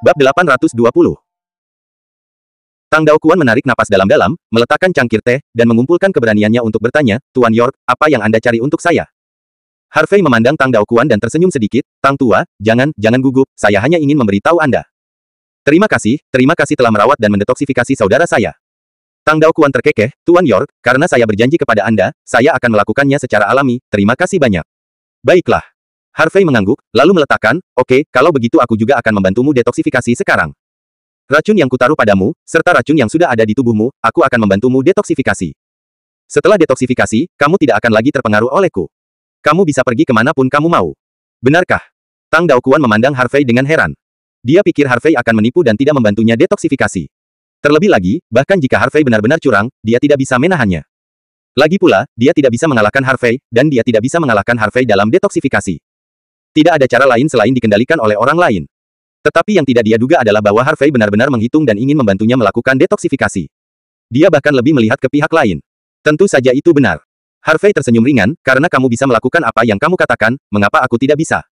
Bab 820. Tang Daoquan menarik napas dalam-dalam, meletakkan cangkir teh, dan mengumpulkan keberaniannya untuk bertanya, Tuan York, apa yang Anda cari untuk saya? Harvey memandang Tang Daoquan dan tersenyum sedikit, Tang Tua, jangan gugup, saya hanya ingin memberitahu Anda. Terima kasih telah merawat dan mendetoksifikasi saudara saya. Tang Daoquan terkekeh, Tuan York, karena saya berjanji kepada Anda, saya akan melakukannya secara alami, terima kasih banyak. Baiklah. Harvey mengangguk, lalu meletakkan, oke, kalau begitu aku juga akan membantumu detoksifikasi sekarang. Racun yang kutaruh padamu, serta racun yang sudah ada di tubuhmu, aku akan membantumu detoksifikasi. Setelah detoksifikasi, kamu tidak akan lagi terpengaruh olehku. Kamu bisa pergi kemanapun kamu mau. Benarkah? Tang Daoquan memandang Harvey dengan heran. Dia pikir Harvey akan menipu dan tidak membantunya detoksifikasi. Terlebih lagi, bahkan jika Harvey benar-benar curang, dia tidak bisa menahannya. Lagi pula, dia tidak bisa mengalahkan Harvey, dan dia tidak bisa mengalahkan Harvey dalam detoksifikasi. Tidak ada cara lain selain dikendalikan oleh orang lain. Tetapi yang tidak dia duga adalah bahwa Harvey benar-benar menghitung dan ingin membantunya melakukan detoksifikasi. Dia bahkan lebih melihat ke pihak lain. Tentu saja itu benar. Harvey tersenyum ringan, karena kamu bisa melakukan apa yang kamu katakan, mengapa aku tidak bisa?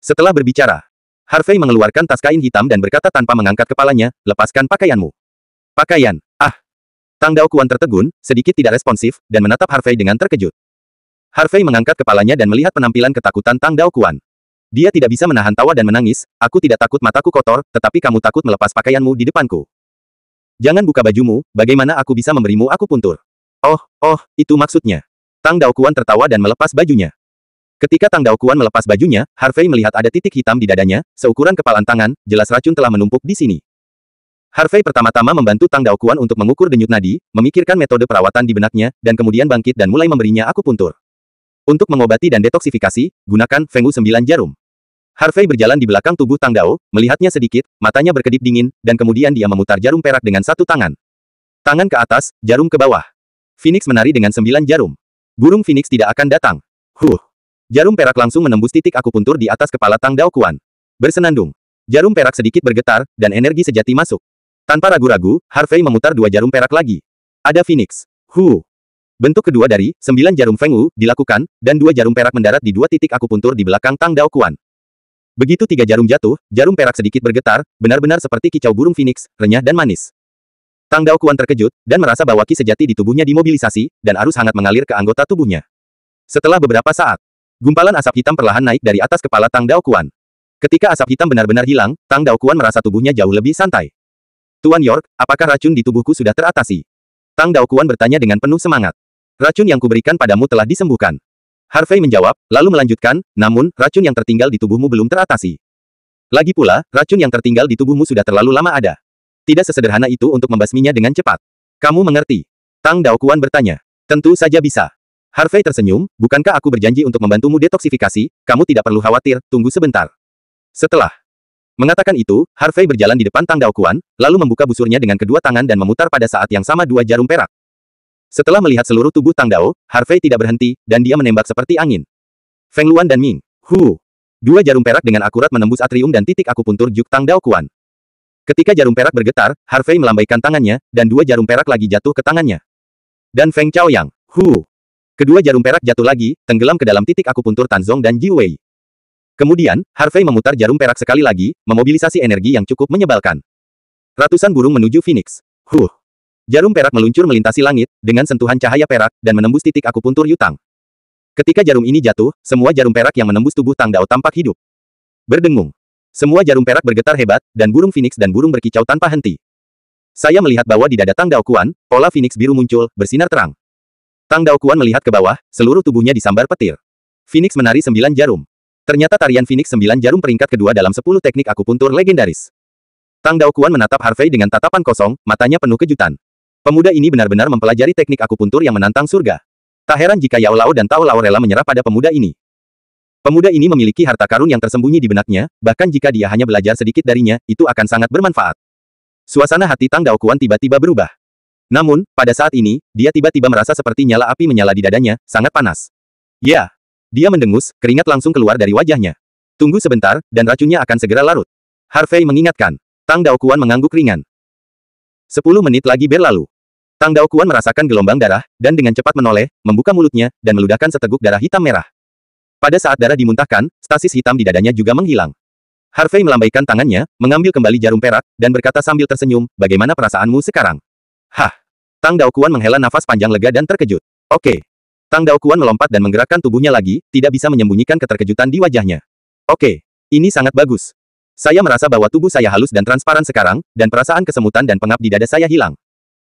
Setelah berbicara, Harvey mengeluarkan tas kain hitam dan berkata tanpa mengangkat kepalanya, lepaskan pakaianmu. Pakaian, Tang Daoquan tertegun, sedikit tidak responsif, dan menatap Harvey dengan terkejut. Harvey mengangkat kepalanya dan melihat penampilan ketakutan Tang Daoquan. Dia tidak bisa menahan tawa dan menangis, aku tidak takut mataku kotor, tetapi kamu takut melepas pakaianmu di depanku. Jangan buka bajumu, bagaimana aku bisa memberimu akupuntur? Oh, itu maksudnya. Tang Daoquan tertawa dan melepas bajunya. Ketika Tang Daoquan melepas bajunya, Harvey melihat ada titik hitam di dadanya, seukuran kepalan tangan, jelas racun telah menumpuk di sini. Harvey pertama-tama membantu Tang Daoquan untuk mengukur denyut nadi, memikirkan metode perawatan di benaknya, dan kemudian bangkit dan mulai memberinya akupuntur. Untuk mengobati dan detoksifikasi, gunakan Feng Wu 9 jarum. Harvey berjalan di belakang tubuh Tang Dao, melihatnya sedikit, matanya berkedip dingin, dan kemudian dia memutar jarum perak dengan satu tangan. Tangan ke atas, jarum ke bawah. Phoenix menari dengan 9 jarum. Burung Phoenix tidak akan datang. Jarum perak langsung menembus titik akupuntur di atas kepala Tang Daoquan. Bersenandung. Jarum perak sedikit bergetar, dan energi sejati masuk. Tanpa ragu-ragu, Harvey memutar 2 jarum perak lagi. Ada Phoenix. Bentuk kedua dari 9 jarum Feng Wu dilakukan, dan 2 jarum perak mendarat di 2 titik akupuntur di belakang Tang Daoquan. Begitu 3 jarum jatuh, jarum perak sedikit bergetar, benar-benar seperti kicau burung Phoenix, renyah dan manis. Tang Daoquan terkejut, dan merasa bahwa ki sejati di tubuhnya dimobilisasi, dan arus hangat mengalir ke anggota tubuhnya. Setelah beberapa saat, gumpalan asap hitam perlahan naik dari atas kepala Tang Daoquan. Ketika asap hitam benar-benar hilang, Tang Daoquan merasa tubuhnya jauh lebih santai. Tuan York, apakah racun di tubuhku sudah teratasi? Tang Daoquan bertanya dengan penuh semangat. Racun yang kuberikan padamu telah disembuhkan. Harvey menjawab, lalu melanjutkan, namun, racun yang tertinggal di tubuhmu belum teratasi. Lagi pula, racun yang tertinggal di tubuhmu sudah terlalu lama ada. Tidak sesederhana itu untuk membasminya dengan cepat. Kamu mengerti? Tang Daoquan bertanya. Tentu saja bisa. Harvey tersenyum, bukankah aku berjanji untuk membantumu detoksifikasi, kamu tidak perlu khawatir, tunggu sebentar. Setelah mengatakan itu, Harvey berjalan di depan Tang Daoquan, lalu membuka busurnya dengan kedua tangan dan memutar pada saat yang sama 2 jarum perak. Setelah melihat seluruh tubuh Tang Dao, Harvey tidak berhenti, dan dia menembak seperti angin. Feng Luan dan Ming. 2 jarum perak dengan akurat menembus atrium dan titik akupuntur juk Tang Daoquan. Ketika jarum perak bergetar, Harvey melambaikan tangannya, dan 2 jarum perak lagi jatuh ke tangannya. Dan Feng Chaoyang. Kedua jarum perak jatuh lagi, tenggelam ke dalam titik akupuntur Tanzong dan Ji Wei. Kemudian, Harvey memutar jarum perak sekali lagi, memobilisasi energi yang cukup menyebalkan. Ratusan burung menuju Phoenix. Jarum perak meluncur melintasi langit, dengan sentuhan cahaya perak, dan menembus titik akupuntur Yutang. Ketika jarum ini jatuh, semua jarum perak yang menembus tubuh Tang Dao tampak hidup. Berdengung. Semua jarum perak bergetar hebat, dan burung Phoenix dan burung berkicau tanpa henti. Saya melihat bahwa di dada Tang Daoquan, pola Phoenix biru muncul, bersinar terang. Tang Daoquan melihat ke bawah, seluruh tubuhnya disambar petir. Phoenix menari 9 jarum. Ternyata tarian Phoenix 9 jarum peringkat kedua dalam 10 teknik akupuntur legendaris. Tang Daoquan menatap Harvey dengan tatapan kosong, matanya penuh kejutan. Pemuda ini benar-benar mempelajari teknik akupuntur yang menantang surga. Tak heran jika Yao Lao dan Tao Lao rela menyerah pada pemuda ini. Pemuda ini memiliki harta karun yang tersembunyi di benaknya, bahkan jika dia hanya belajar sedikit darinya, itu akan sangat bermanfaat. Suasana hati Tang Daoquan tiba-tiba berubah. Namun, pada saat ini, dia tiba-tiba merasa seperti nyala api menyala di dadanya, sangat panas. Ya. Dia mendengus, keringat langsung keluar dari wajahnya. Tunggu sebentar, dan racunnya akan segera larut. Harvey mengingatkan. Tang Daoquan mengangguk ringan. 10 menit lagi berlalu. Tang Daoquan merasakan gelombang darah, dan dengan cepat menoleh, membuka mulutnya, dan meludahkan seteguk darah hitam merah. Pada saat darah dimuntahkan, stasis hitam di dadanya juga menghilang. Harvey melambaikan tangannya, mengambil kembali jarum perak, dan berkata sambil tersenyum, bagaimana perasaanmu sekarang? Hah! Tang Daoquan menghela nafas panjang lega dan terkejut. Oke. Tang Daoquan melompat dan menggerakkan tubuhnya lagi, tidak bisa menyembunyikan keterkejutan di wajahnya. Oke. Ini sangat bagus. Saya merasa bahwa tubuh saya halus dan transparan sekarang, dan perasaan kesemutan dan pengap di dada saya hilang.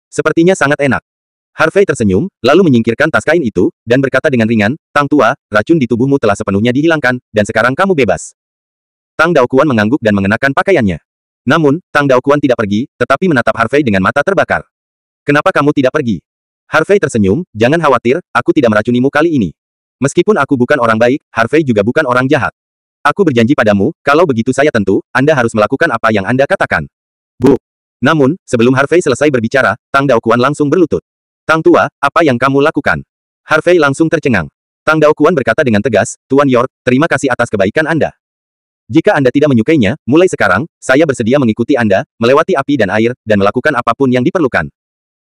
Sepertinya sangat enak. Harvey tersenyum, lalu menyingkirkan tas kain itu, dan berkata dengan ringan, Tang Tua, racun di tubuhmu telah sepenuhnya dihilangkan, dan sekarang kamu bebas. Tang Daoquan mengangguk dan mengenakan pakaiannya. Namun, Tang Daoquan tidak pergi, tetapi menatap Harvey dengan mata terbakar. Kenapa kamu tidak pergi? Harvey tersenyum, jangan khawatir, aku tidak meracunimu kali ini. Meskipun aku bukan orang baik, Harvey juga bukan orang jahat. Aku berjanji padamu, kalau begitu saya tentu, Anda harus melakukan apa yang Anda katakan. Bu. Namun, sebelum Harvey selesai berbicara, Tang Daoquan langsung berlutut. Tang Tua, apa yang kamu lakukan? Harvey langsung tercengang. Tang Daoquan berkata dengan tegas, Tuan York, terima kasih atas kebaikan Anda. Jika Anda tidak menyukainya, mulai sekarang, saya bersedia mengikuti Anda, melewati api dan air, dan melakukan apapun yang diperlukan.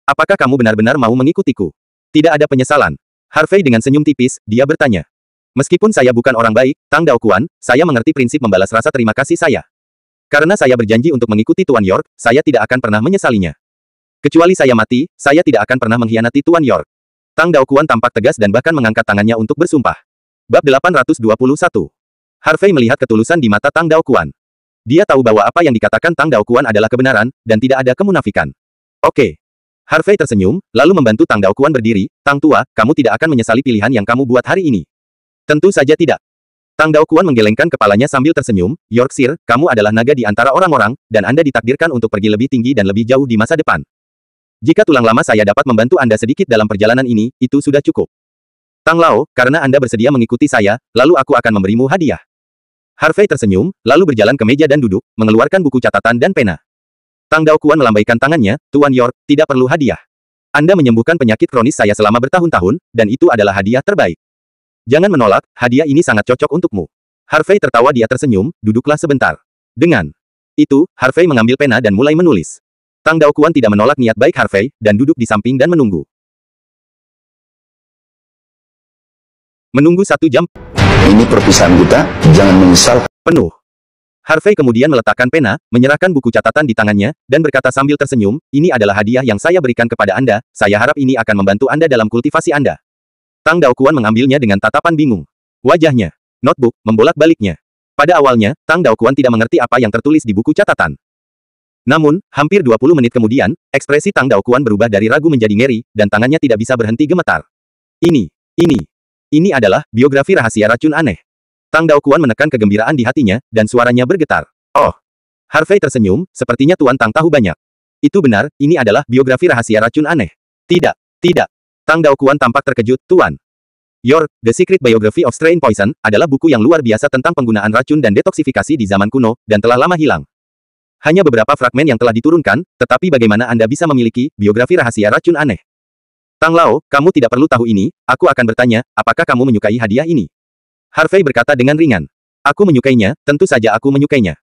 Apakah kamu benar-benar mau mengikutiku? Tidak ada penyesalan. Harvey dengan senyum tipis, dia bertanya. Meskipun saya bukan orang baik, Tang Daoquan, saya mengerti prinsip membalas rasa terima kasih saya. Karena saya berjanji untuk mengikuti Tuan York, saya tidak akan pernah menyesalinya. Kecuali saya mati, saya tidak akan pernah mengkhianati Tuan York. Tang Daoquan tampak tegas dan bahkan mengangkat tangannya untuk bersumpah. Bab 821. Harvey melihat ketulusan di mata Tang Daoquan. Dia tahu bahwa apa yang dikatakan Tang Daoquan adalah kebenaran, dan tidak ada kemunafikan. Oke. Harvey tersenyum, lalu membantu Tang Daoquan berdiri, Tang Tua, kamu tidak akan menyesali pilihan yang kamu buat hari ini. Tentu saja tidak. Tang Daoquan menggelengkan kepalanya sambil tersenyum, Yorkshire, kamu adalah naga di antara orang-orang, dan Anda ditakdirkan untuk pergi lebih tinggi dan lebih jauh di masa depan. Jika tulang lama saya dapat membantu Anda sedikit dalam perjalanan ini, itu sudah cukup. Tang Lao, karena Anda bersedia mengikuti saya, lalu aku akan memberimu hadiah. Harvey tersenyum, lalu berjalan ke meja dan duduk, mengeluarkan buku catatan dan pena. Tang Daoquan melambaikan tangannya, Tuan York, tidak perlu hadiah. Anda menyembuhkan penyakit kronis saya selama bertahun-tahun, dan itu adalah hadiah terbaik. Jangan menolak, hadiah ini sangat cocok untukmu. Harvey tertawa dia tersenyum, duduklah sebentar. Dengan itu, Harvey mengambil pena dan mulai menulis. Tang Daoquan tidak menolak niat baik Harvey, dan duduk di samping dan menunggu. Menunggu 1 jam. Ini perpisahan kita, jangan menyesal. Penuh. Harvey kemudian meletakkan pena, menyerahkan buku catatan di tangannya, dan berkata sambil tersenyum, ini adalah hadiah yang saya berikan kepada Anda, saya harap ini akan membantu Anda dalam kultivasi Anda. Tang Daoquan mengambilnya dengan tatapan bingung. Wajahnya, notebook, membolak-baliknya. Pada awalnya, Tang Daoquan tidak mengerti apa yang tertulis di buku catatan. Namun, hampir 20 menit kemudian, ekspresi Tang Daoquan berubah dari ragu menjadi ngeri, dan tangannya tidak bisa berhenti gemetar. Ini adalah biografi rahasia racun aneh. Tang Daoquan menekan kegembiraan di hatinya, dan suaranya bergetar. Oh. Harvey tersenyum, sepertinya Tuan Tang tahu banyak. Itu benar, ini adalah biografi rahasia racun aneh. Tidak. Tang Daoquan tampak terkejut, Tuan. York, The Secret Biography of Strain Poison, adalah buku yang luar biasa tentang penggunaan racun dan detoksifikasi di zaman kuno, dan telah lama hilang. Hanya beberapa fragmen yang telah diturunkan, tetapi bagaimana Anda bisa memiliki biografi rahasia racun aneh? Tang Lao, kamu tidak perlu tahu ini, aku akan bertanya, apakah kamu menyukai hadiah ini? Harvey berkata dengan ringan. Aku menyukainya, tentu saja aku menyukainya.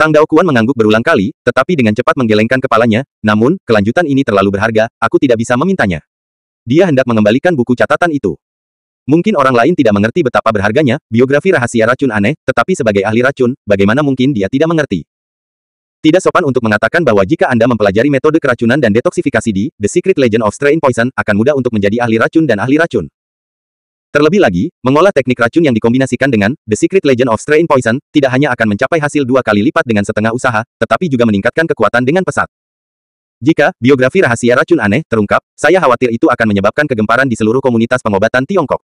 Tang Daoquan mengangguk berulang kali, tetapi dengan cepat menggelengkan kepalanya, namun, kelanjutan ini terlalu berharga, aku tidak bisa memintanya. Dia hendak mengembalikan buku catatan itu. Mungkin orang lain tidak mengerti betapa berharganya, biografi rahasia racun aneh, tetapi sebagai ahli racun, bagaimana mungkin dia tidak mengerti? Tidak sopan untuk mengatakan bahwa jika Anda mempelajari metode keracunan dan detoksifikasi di The Secret Legend of Strain Poison, akan mudah untuk menjadi ahli racun dan ahli racun. Terlebih lagi, mengolah teknik racun yang dikombinasikan dengan The Secret Legend of Strain Poison, tidak hanya akan mencapai hasil 2 kali lipat dengan setengah usaha, tetapi juga meningkatkan kekuatan dengan pesat. Jika biografi rahasia racun aneh terungkap, saya khawatir itu akan menyebabkan kegemparan di seluruh komunitas pengobatan Tiongkok.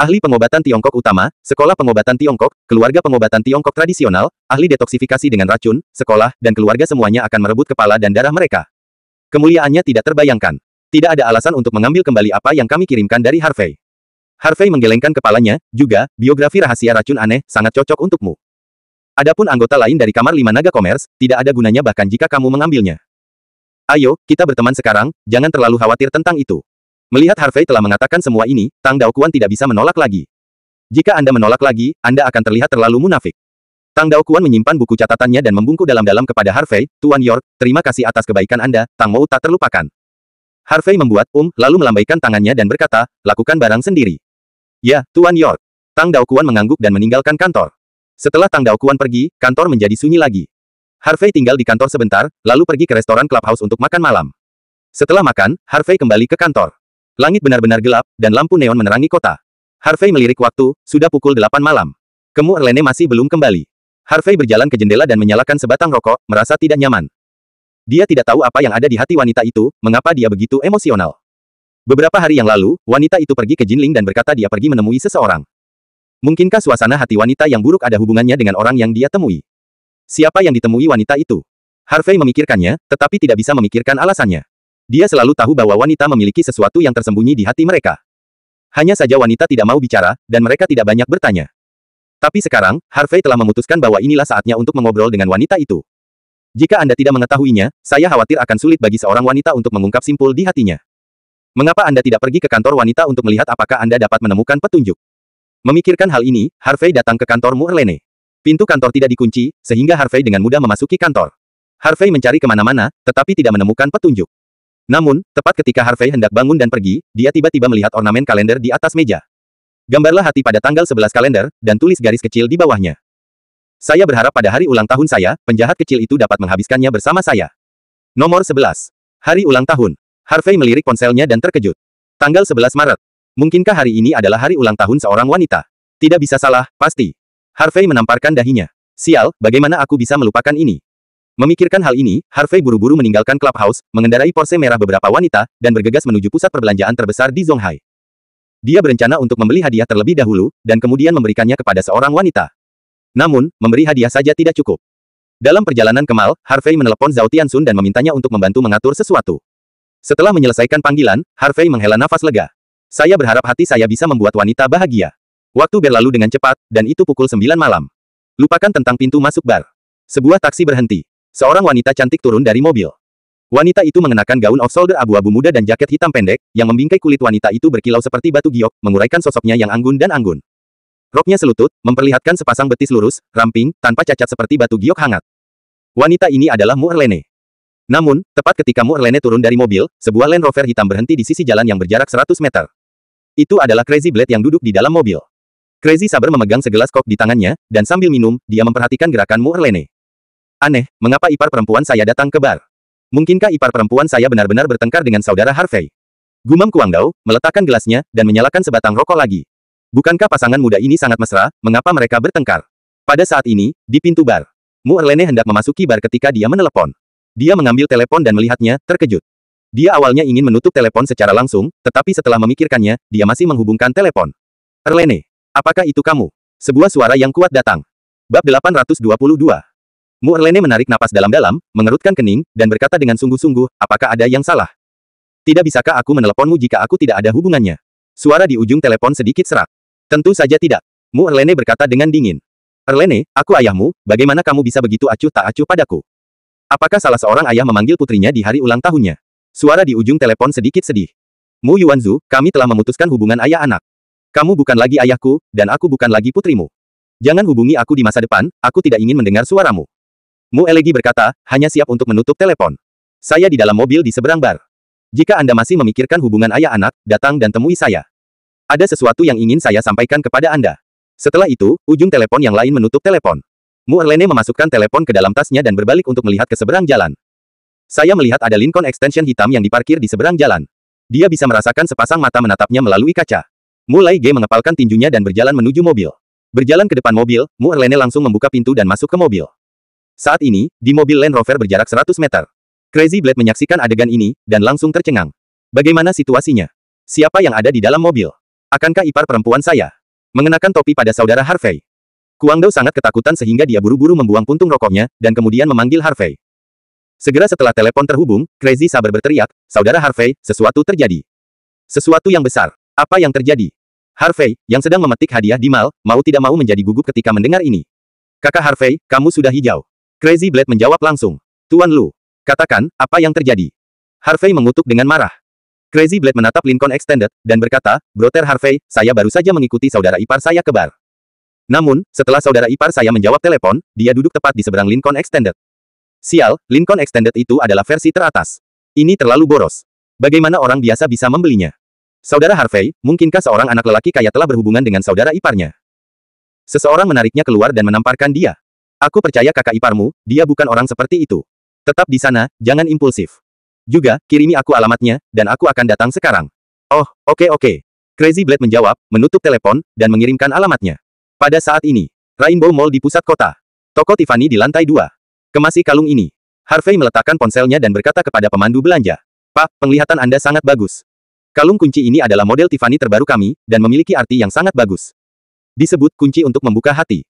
Ahli pengobatan Tiongkok utama, sekolah pengobatan Tiongkok, keluarga pengobatan Tiongkok tradisional, ahli detoksifikasi dengan racun, sekolah, dan keluarga semuanya akan merebut kepala dan darah mereka. Kemuliaannya tidak terbayangkan. Tidak ada alasan untuk mengambil kembali apa yang kami kirimkan dari Harvey. Harvey menggelengkan kepalanya, juga, biografi rahasia racun aneh, sangat cocok untukmu. Adapun anggota lain dari Kamar 5 Naga Commerce, tidak ada gunanya bahkan jika kamu mengambilnya. Ayo, kita berteman sekarang, jangan terlalu khawatir tentang itu. Melihat Harvey telah mengatakan semua ini, Tang Daoquan tidak bisa menolak lagi. Jika Anda menolak lagi, Anda akan terlihat terlalu munafik. Tang Daoquan menyimpan buku catatannya dan membungkuk dalam-dalam kepada Harvey, Tuan York, terima kasih atas kebaikan Anda, Tang Mou tak terlupakan. Harvey membuat lalu melambaikan tangannya dan berkata, lakukan barang sendiri. Ya, Tuan York. Tang Daoquan mengangguk dan meninggalkan kantor. Setelah Tang Daoquan pergi, kantor menjadi sunyi lagi. Harvey tinggal di kantor sebentar, lalu pergi ke restoran Clubhouse untuk makan malam. Setelah makan, Harvey kembali ke kantor. Langit benar-benar gelap, dan lampu neon menerangi kota. Harvey melirik waktu, sudah pukul 8 malam. Kemu Erlene masih belum kembali. Harvey berjalan ke jendela dan menyalakan sebatang rokok, merasa tidak nyaman. Dia tidak tahu apa yang ada di hati wanita itu, mengapa dia begitu emosional. Beberapa hari yang lalu, wanita itu pergi ke Jinling dan berkata dia pergi menemui seseorang. Mungkinkah suasana hati wanita yang buruk ada hubungannya dengan orang yang dia temui? Siapa yang ditemui wanita itu? Harvey memikirkannya, tetapi tidak bisa memikirkan alasannya. Dia selalu tahu bahwa wanita memiliki sesuatu yang tersembunyi di hati mereka. Hanya saja wanita tidak mau bicara, dan mereka tidak banyak bertanya. Tapi sekarang, Harvey telah memutuskan bahwa inilah saatnya untuk mengobrol dengan wanita itu. Jika Anda tidak mengetahuinya, saya khawatir akan sulit bagi seorang wanita untuk mengungkap simpul di hatinya. Mengapa Anda tidak pergi ke kantor wanita untuk melihat apakah Anda dapat menemukan petunjuk? Memikirkan hal ini, Harvey datang ke kantor Mu Erlene. Pintu kantor tidak dikunci, sehingga Harvey dengan mudah memasuki kantor. Harvey mencari kemana-mana, tetapi tidak menemukan petunjuk. Namun, tepat ketika Harvey hendak bangun dan pergi, dia tiba-tiba melihat ornamen kalender di atas meja. Gambarlah hati pada tanggal 11 kalender, dan tulis garis kecil di bawahnya. Saya berharap pada hari ulang tahun saya, penjahat kecil itu dapat menghabiskannya bersama saya. Nomor 11. Hari ulang tahun. Harvey melirik ponselnya dan terkejut. Tanggal 11 Maret. Mungkinkah hari ini adalah hari ulang tahun seorang wanita? Tidak bisa salah, pasti. Harvey menamparkan dahinya. Sial, bagaimana aku bisa melupakan ini? Memikirkan hal ini, Harvey buru-buru meninggalkan Clubhouse, mengendarai Porsche merah beberapa wanita, dan bergegas menuju pusat perbelanjaan terbesar di Zonghai. Dia berencana untuk membeli hadiah terlebih dahulu, dan kemudian memberikannya kepada seorang wanita. Namun, memberi hadiah saja tidak cukup. Dalam perjalanan ke mall, Harvey menelepon Zhao Tianxun dan memintanya untuk membantu mengatur sesuatu. Setelah menyelesaikan panggilan, Harvey menghela nafas lega. Saya berharap hati saya bisa membuat wanita bahagia. Waktu berlalu dengan cepat, dan itu pukul 9 malam. Lupakan tentang pintu masuk bar. Sebuah taksi berhenti. Seorang wanita cantik turun dari mobil. Wanita itu mengenakan gaun off-shoulder abu-abu muda dan jaket hitam pendek, yang membingkai kulit wanita itu berkilau seperti batu giok, menguraikan sosoknya yang anggun dan anggun. Roknya selutut, memperlihatkan sepasang betis lurus, ramping, tanpa cacat seperti batu giok hangat. Wanita ini adalah Mu Erlene. Namun, tepat ketika Mu Erlene turun dari mobil, sebuah Land Rover hitam berhenti di sisi jalan yang berjarak 100 meter. Itu adalah Crazy Blade yang duduk di dalam mobil. Crazy Saber memegang segelas kok di tangannya, dan sambil minum, dia memperhatikan gerakan Mu Erlene. Aneh, mengapa ipar perempuan saya datang ke bar? Mungkinkah ipar perempuan saya benar-benar bertengkar dengan saudara Harvey? Gumam Kuangdao, meletakkan gelasnya, dan menyalakan sebatang rokok lagi. Bukankah pasangan muda ini sangat mesra, mengapa mereka bertengkar? Pada saat ini, di pintu bar, Mu Erlene hendak memasuki bar ketika dia menelepon. Dia mengambil telepon dan melihatnya, terkejut. Dia awalnya ingin menutup telepon secara langsung, tetapi setelah memikirkannya, dia masih menghubungkan telepon. Erlene, apakah itu kamu? Sebuah suara yang kuat datang. Bab 822. Mu Erlene menarik napas dalam-dalam, mengerutkan kening, dan berkata dengan sungguh-sungguh, apakah ada yang salah? Tidak bisakah aku meneleponmu jika aku tidak ada hubungannya? Suara di ujung telepon sedikit serak. Tentu saja tidak. Mu Erlene berkata dengan dingin. Erlene, aku ayahmu, bagaimana kamu bisa begitu acuh tak acuh padaku? Apakah salah seorang ayah memanggil putrinya di hari ulang tahunnya? Suara di ujung telepon sedikit sedih. Mu Yuanzu, kami telah memutuskan hubungan ayah anak. Kamu bukan lagi ayahku, dan aku bukan lagi putrimu. Jangan hubungi aku di masa depan, aku tidak ingin mendengar suaramu. Mu Elegi berkata, hanya siap untuk menutup telepon. Saya di dalam mobil di seberang bar. Jika Anda masih memikirkan hubungan ayah anak, datang dan temui saya. Ada sesuatu yang ingin saya sampaikan kepada Anda. Setelah itu, ujung telepon yang lain menutup telepon. Mu Erlene memasukkan telepon ke dalam tasnya dan berbalik untuk melihat ke seberang jalan. Saya melihat ada Lincoln Extension hitam yang diparkir di seberang jalan. Dia bisa merasakan sepasang mata menatapnya melalui kaca. Mulai G mengepalkan tinjunya dan berjalan menuju mobil. Berjalan ke depan mobil, Mu Erlene langsung membuka pintu dan masuk ke mobil. Saat ini, di mobil Land Rover berjarak 100 meter. Crazy Blade menyaksikan adegan ini, dan langsung tercengang. Bagaimana situasinya? Siapa yang ada di dalam mobil? Akankah ipar perempuan saya? Mengenakan topi pada saudara Harvey. Kuangdao sangat ketakutan sehingga dia buru-buru membuang puntung rokoknya, dan kemudian memanggil Harvey. Segera setelah telepon terhubung, Crazy Saber berteriak, saudara Harvey, sesuatu terjadi. Sesuatu yang besar. Apa yang terjadi? Harvey, yang sedang memetik hadiah di mall, mau tidak mau menjadi gugup ketika mendengar ini. Kakak Harvey, kamu sudah hijau. Crazy Blade menjawab langsung. Tuan Lu, katakan, apa yang terjadi? Harvey mengutuk dengan marah. Crazy Blade menatap Lincoln Extended, dan berkata, Brother Harvey, saya baru saja mengikuti saudara ipar saya ke bar. Namun, setelah saudara ipar saya menjawab telepon, dia duduk tepat di seberang Lincoln Extended. Sial, Lincoln Extended itu adalah versi teratas. Ini terlalu boros. Bagaimana orang biasa bisa membelinya? Saudara Harvey, mungkinkah seorang anak lelaki kaya telah berhubungan dengan saudara iparnya? Seseorang menariknya keluar dan menamparkan dia. Aku percaya kakak iparmu, dia bukan orang seperti itu. Tetap di sana, jangan impulsif. Juga, kirimi aku alamatnya, dan aku akan datang sekarang. Oh, oke. Crazy Blade menjawab, menutup telepon, dan mengirimkan alamatnya. Pada saat ini, Rainbow Mall di pusat kota. Toko Tiffany di lantai 2. Kemasi kalung ini. Harvey meletakkan ponselnya dan berkata kepada pemandu belanja. Pak, penglihatan Anda sangat bagus. Kalung kunci ini adalah model Tiffany terbaru kami, dan memiliki arti yang sangat bagus. Disebut kunci untuk membuka hati.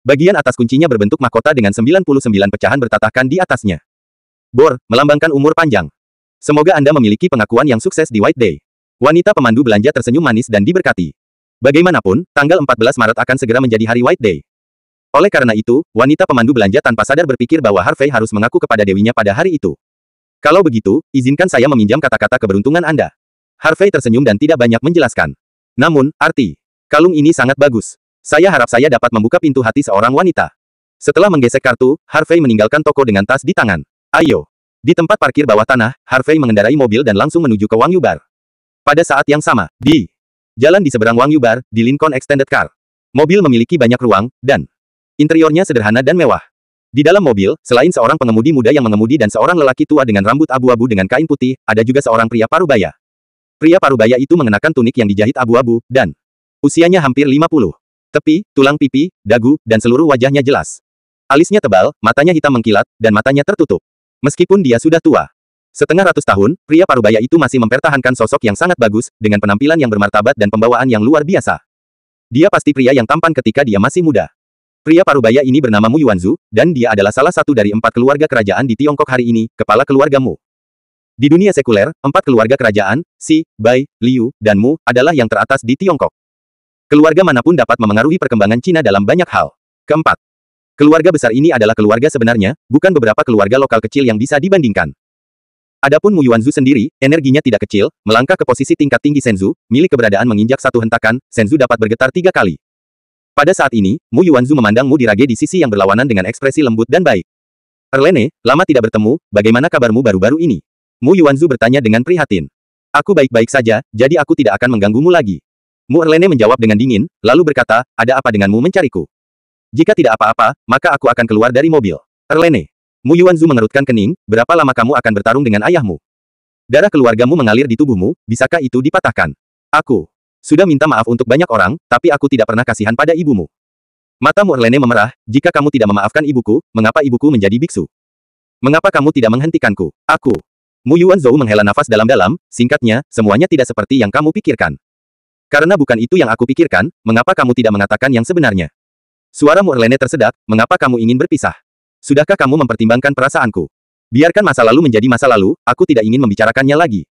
Bagian atas kuncinya berbentuk mahkota dengan 99 pecahan bertatahkan di atasnya. Bor, melambangkan umur panjang. Semoga Anda memiliki pengakuan yang sukses di White Day. Wanita pemandu belanja tersenyum manis dan diberkati. Bagaimanapun, tanggal 14 Maret akan segera menjadi hari White Day. Oleh karena itu, wanita pemandu belanja tanpa sadar berpikir bahwa Harvey harus mengaku kepada dewinya pada hari itu. Kalau begitu, izinkan saya meminjam kata-kata keberuntungan Anda. Harvey tersenyum dan tidak banyak menjelaskan. Namun, arti kalung ini sangat bagus. Saya harap saya dapat membuka pintu hati seorang wanita. Setelah menggesek kartu, Harvey meninggalkan toko dengan tas di tangan. Ayo. Di tempat parkir bawah tanah, Harvey mengendarai mobil dan langsung menuju ke Wang Yu Bar. Pada saat yang sama, di jalan di seberang Wang Yu Bar, di Lincoln Extended Car. Mobil memiliki banyak ruang, dan interiornya sederhana dan mewah. Di dalam mobil, selain seorang pengemudi muda yang mengemudi dan seorang lelaki tua dengan rambut abu-abu dengan kain putih, ada juga seorang pria parubaya. Pria parubaya itu mengenakan tunik yang dijahit abu-abu, dan usianya hampir 50. Tepi, tulang pipi, dagu, dan seluruh wajahnya jelas. Alisnya tebal, matanya hitam mengkilat, dan matanya tertutup. Meskipun dia sudah tua. Setengah ratus tahun, pria parubaya itu masih mempertahankan sosok yang sangat bagus, dengan penampilan yang bermartabat dan pembawaan yang luar biasa. Dia pasti pria yang tampan ketika dia masih muda. Pria parubaya ini bernama Mu Yuanzu, dan dia adalah salah satu dari 4 keluarga kerajaan di Tiongkok hari ini, kepala keluarga Mu. Di dunia sekuler, 4 keluarga kerajaan, Xi, Bai, Liu, dan Mu, adalah yang teratas di Tiongkok. Keluarga manapun dapat memengaruhi perkembangan Cina dalam banyak hal. Keempat, keluarga besar ini adalah keluarga sebenarnya, bukan beberapa keluarga lokal kecil yang bisa dibandingkan. Adapun Mu Yuanzu sendiri, energinya tidak kecil, melangkah ke posisi tingkat tinggi Senzu, milik keberadaan menginjak satu hentakan, Senzu dapat bergetar 3 kali. Pada saat ini, Mu Yuanzu memandang Mu Dirage di sisi yang berlawanan dengan ekspresi lembut dan baik. Erlene, lama tidak bertemu, bagaimana kabarmu baru-baru ini? Mu Yuanzu bertanya dengan prihatin. Aku baik-baik saja, jadi aku tidak akan mengganggumu lagi. Mu Erlene menjawab dengan dingin, lalu berkata, ada apa denganmu mencariku? Jika tidak apa-apa, maka aku akan keluar dari mobil. Erlene. Mu Yuanzu mengerutkan kening, berapa lama kamu akan bertarung dengan ayahmu? Darah keluargamu mengalir di tubuhmu, bisakah itu dipatahkan? Aku sudah minta maaf untuk banyak orang, tapi aku tidak pernah kasihan pada ibumu. Mata Mu Erlene memerah, jika kamu tidak memaafkan ibuku, mengapa ibuku menjadi biksu? Mengapa kamu tidak menghentikanku? Aku. Mu Yuanzu menghela nafas dalam-dalam, singkatnya, semuanya tidak seperti yang kamu pikirkan. Karena bukan itu yang aku pikirkan, mengapa kamu tidak mengatakan yang sebenarnya? Suara Mu Erlene tersedak, mengapa kamu ingin berpisah? Sudahkah kamu mempertimbangkan perasaanku? Biarkan masa lalu menjadi masa lalu, aku tidak ingin membicarakannya lagi.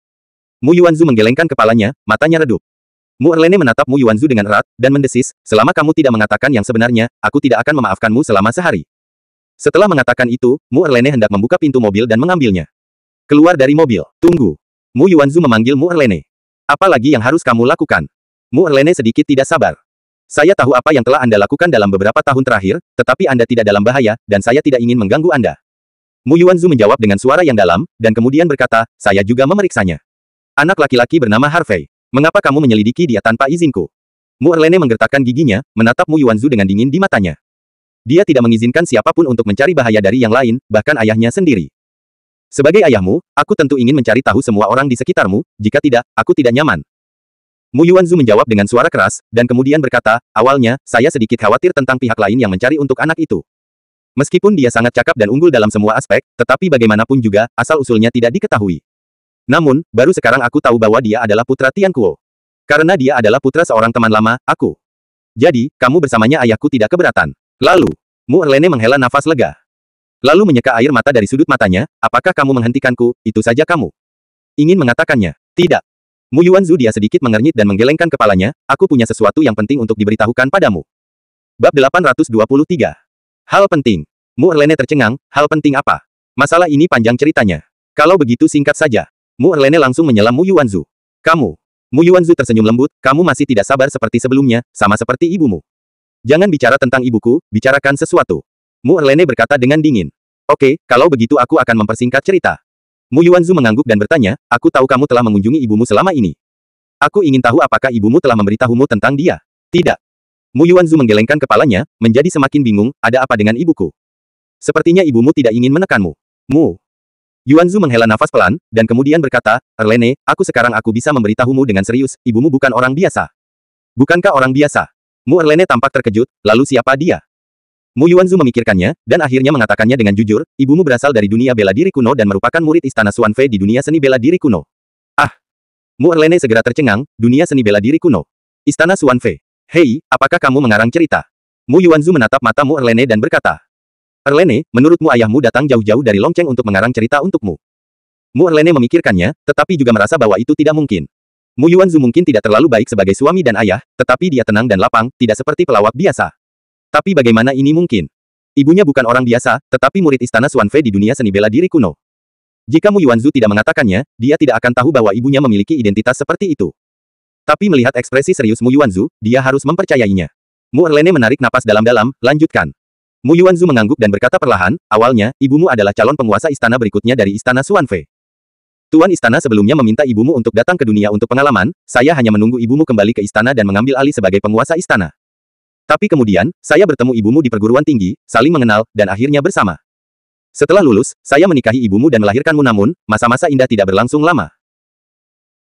Mu Yuanzu menggelengkan kepalanya, matanya redup. Mu Erlene menatap Mu Yuanzu dengan erat, dan mendesis, selama kamu tidak mengatakan yang sebenarnya, aku tidak akan memaafkanmu selama sehari. Setelah mengatakan itu, Mu Erlene hendak membuka pintu mobil dan mengambilnya. Keluar dari mobil. Tunggu. Mu Yuanzu memanggil Mu Erlene. Apa lagi yang harus kamu lakukan? Mu Erlene sedikit tidak sabar. Saya tahu apa yang telah Anda lakukan dalam beberapa tahun terakhir, tetapi Anda tidak dalam bahaya, dan saya tidak ingin mengganggu Anda. Mu Yuanzu menjawab dengan suara yang dalam, dan kemudian berkata, saya juga memeriksanya. Anak laki-laki bernama Harvey. Mengapa kamu menyelidiki dia tanpa izinku? Mu Erlene menggertakkan giginya, menatap Mu Yuanzu dengan dingin di matanya. Dia tidak mengizinkan siapapun untuk mencari bahaya dari yang lain, bahkan ayahnya sendiri. Sebagai ayahmu, aku tentu ingin mencari tahu semua orang di sekitarmu, jika tidak, aku tidak nyaman. Mu Yuanzu menjawab dengan suara keras, dan kemudian berkata, awalnya, saya sedikit khawatir tentang pihak lain yang mencari untuk anak itu. Meskipun dia sangat cakap dan unggul dalam semua aspek, tetapi bagaimanapun juga, asal-usulnya tidak diketahui. Namun, baru sekarang aku tahu bahwa dia adalah putra Tian Kuo. Karena dia adalah putra seorang teman lama, aku. Jadi, kamu bersamanya ayahku tidak keberatan. Lalu, Mu Erlene menghela nafas lega. Lalu menyeka air mata dari sudut matanya, apakah kamu menghentikanku, itu saja kamu? Ingin mengatakannya, tidak. Mu Yuanzu dia sedikit mengernyit dan menggelengkan kepalanya, aku punya sesuatu yang penting untuk diberitahukan padamu. Bab 823. Hal penting. Mu Erlene tercengang, hal penting apa? Masalah ini panjang ceritanya. Kalau begitu singkat saja. Mu Erlene langsung menyelam Mu Yuanzu. Kamu. Mu Yuanzu tersenyum lembut, kamu masih tidak sabar seperti sebelumnya, sama seperti ibumu. Jangan bicara tentang ibuku, bicarakan sesuatu. Mu Erlene berkata dengan dingin. Oke, kalau begitu aku akan mempersingkat cerita. Mu Yuanzu mengangguk dan bertanya, aku tahu kamu telah mengunjungi ibumu selama ini. Aku ingin tahu apakah ibumu telah memberitahumu tentang dia. Tidak. Mu Yuanzu menggelengkan kepalanya, menjadi semakin bingung, ada apa dengan ibuku? Sepertinya ibumu tidak ingin menekanmu. Mu. Yuanzu menghela nafas pelan, dan kemudian berkata, Erlene, sekarang aku bisa memberitahumu dengan serius, ibumu bukan orang biasa. Bukankah orang biasa? Mu Erlene tampak terkejut, lalu siapa dia? Mu Yuanzu memikirkannya, dan akhirnya mengatakannya dengan jujur, ibumu berasal dari dunia bela diri kuno dan merupakan murid istana Xuanfei di dunia seni bela diri kuno. Ah! Mu Erlene segera tercengang, dunia seni bela diri kuno. Istana Xuanfei. Hei, apakah kamu mengarang cerita? Mu Yuanzu menatap mata Mu Erlene dan berkata, Erlene, menurutmu ayahmu datang jauh-jauh dari Longcheng untuk mengarang cerita untukmu? Mu Erlene memikirkannya, tetapi juga merasa bahwa itu tidak mungkin. Mu Yuanzu mungkin tidak terlalu baik sebagai suami dan ayah, tetapi dia tenang dan lapang, tidak seperti pelawak biasa. Tapi bagaimana ini mungkin? Ibunya bukan orang biasa, tetapi murid istana Xuanfei di dunia seni bela diri kuno. Jika Mu Yuanzu tidak mengatakannya, dia tidak akan tahu bahwa ibunya memiliki identitas seperti itu. Tapi melihat ekspresi serius Mu Yuanzu, dia harus mempercayainya. Mu Erlene menarik napas dalam-dalam, lanjutkan. Mu Yuanzu mengangguk dan berkata perlahan, awalnya, ibumu adalah calon penguasa istana berikutnya dari istana Xuanfei. Tuan istana sebelumnya meminta ibumu untuk datang ke dunia untuk pengalaman, saya hanya menunggu ibumu kembali ke istana dan mengambil alih sebagai penguasa istana. Tapi kemudian, saya bertemu ibumu di perguruan tinggi, saling mengenal, dan akhirnya bersama. Setelah lulus, saya menikahi ibumu dan melahirkanmu namun, masa-masa indah tidak berlangsung lama.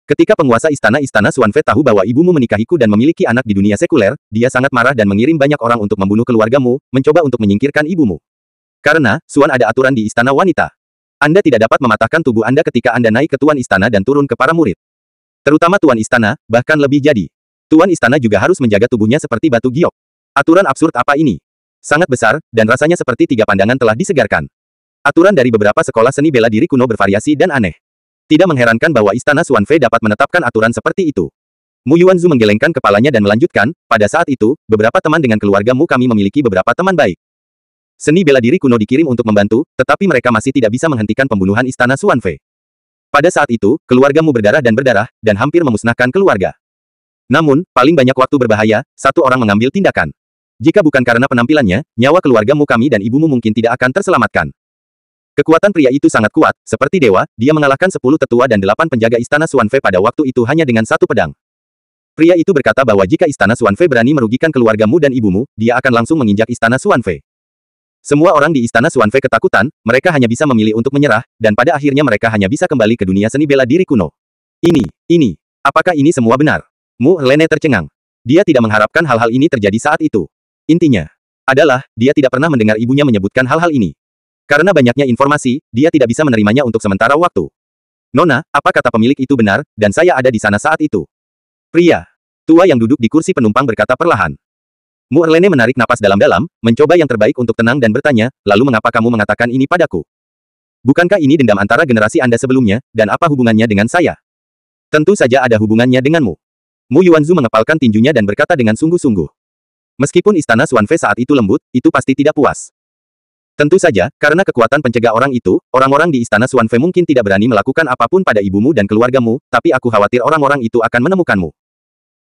Ketika penguasa istana Xuanfei tahu bahwa ibumu menikahiku dan memiliki anak di dunia sekuler, dia sangat marah dan mengirim banyak orang untuk membunuh keluargamu, mencoba untuk menyingkirkan ibumu. Karena, Xuan ada aturan di istana wanita. Anda tidak dapat mematahkan tubuh Anda ketika Anda naik ke tuan istana dan turun ke para murid. Terutama tuan istana, bahkan lebih jadi. Tuan istana juga harus menjaga tubuhnya seperti batu giok. Aturan absurd apa ini? Sangat besar, dan rasanya seperti tiga pandangan telah disegarkan. Aturan dari beberapa sekolah seni bela diri kuno bervariasi dan aneh. Tidak mengherankan bahwa istana Xuanfei dapat menetapkan aturan seperti itu. Mu Yuanzu menggelengkan kepalanya dan melanjutkan, pada saat itu, beberapa teman dengan keluargamu kami memiliki beberapa teman baik. Seni bela diri kuno dikirim untuk membantu, tetapi mereka masih tidak bisa menghentikan pembunuhan istana Xuanfei. Pada saat itu, keluargamu berdarah, dan hampir memusnahkan keluarga. Namun, paling banyak waktu berbahaya, satu orang mengambil tindakan. Jika bukan karena penampilannya, nyawa keluargamu kami dan ibumu mungkin tidak akan terselamatkan. Kekuatan pria itu sangat kuat, seperti dewa, dia mengalahkan 10 tetua dan 8 penjaga istana Xuanfei pada waktu itu hanya dengan satu pedang. Pria itu berkata bahwa jika istana Xuanfei berani merugikan keluargamu dan ibumu, dia akan langsung menginjak istana Xuanfei. Semua orang di istana Xuanfei ketakutan, mereka hanya bisa memilih untuk menyerah, dan pada akhirnya mereka hanya bisa kembali ke dunia seni bela diri kuno. Apakah ini semua benar? Mu Erlene tercengang. Dia tidak mengharapkan hal-hal ini terjadi saat itu. Intinya adalah, dia tidak pernah mendengar ibunya menyebutkan hal-hal ini. Karena banyaknya informasi, dia tidak bisa menerimanya untuk sementara waktu. Nona, apa kata pemilik itu benar, dan saya ada di sana saat itu. Pria tua yang duduk di kursi penumpang berkata perlahan. Mu Erlene menarik napas dalam-dalam, mencoba yang terbaik untuk tenang dan bertanya, lalu mengapa kamu mengatakan ini padaku? Bukankah ini dendam antara generasi Anda sebelumnya, dan apa hubungannya dengan saya? Tentu saja ada hubungannya denganmu. Mu Yuanzu mengepalkan tinjunya dan berkata dengan sungguh-sungguh. Meskipun istana Xuanfei saat itu lembut, itu pasti tidak puas. Tentu saja, karena kekuatan pencegah orang itu, orang-orang di istana Xuanfei mungkin tidak berani melakukan apapun pada ibumu dan keluargamu, tapi aku khawatir orang-orang itu akan menemukanmu.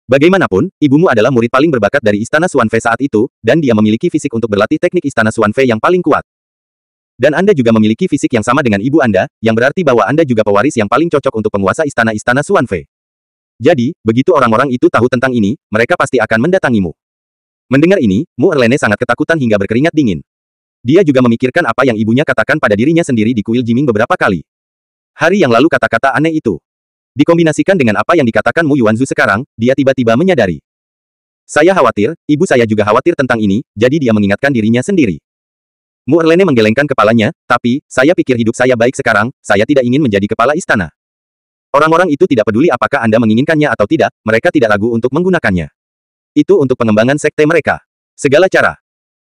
Bagaimanapun, ibumu adalah murid paling berbakat dari istana Xuanfei saat itu, dan dia memiliki fisik untuk berlatih teknik istana Xuanfei yang paling kuat. Dan Anda juga memiliki fisik yang sama dengan ibu Anda, yang berarti bahwa Anda juga pewaris yang paling cocok untuk penguasa istana-istana Xuanfei. Jadi, begitu orang-orang itu tahu tentang ini, mereka pasti akan mendatangimu. Mendengar ini, Mu Erlene sangat ketakutan hingga berkeringat dingin. Dia juga memikirkan apa yang ibunya katakan pada dirinya sendiri di kuil Jiming beberapa kali. Hari yang lalu kata-kata aneh itu dikombinasikan dengan apa yang dikatakan Mu Yuanzu sekarang, dia tiba-tiba menyadari. Saya khawatir, ibu saya juga khawatir tentang ini, jadi dia mengingatkan dirinya sendiri. Mu Erlene menggelengkan kepalanya, tapi, saya pikir hidup saya baik sekarang, saya tidak ingin menjadi kepala istana. Orang-orang itu tidak peduli apakah Anda menginginkannya atau tidak, mereka tidak ragu untuk menggunakannya. Itu untuk pengembangan sekte mereka. Segala cara.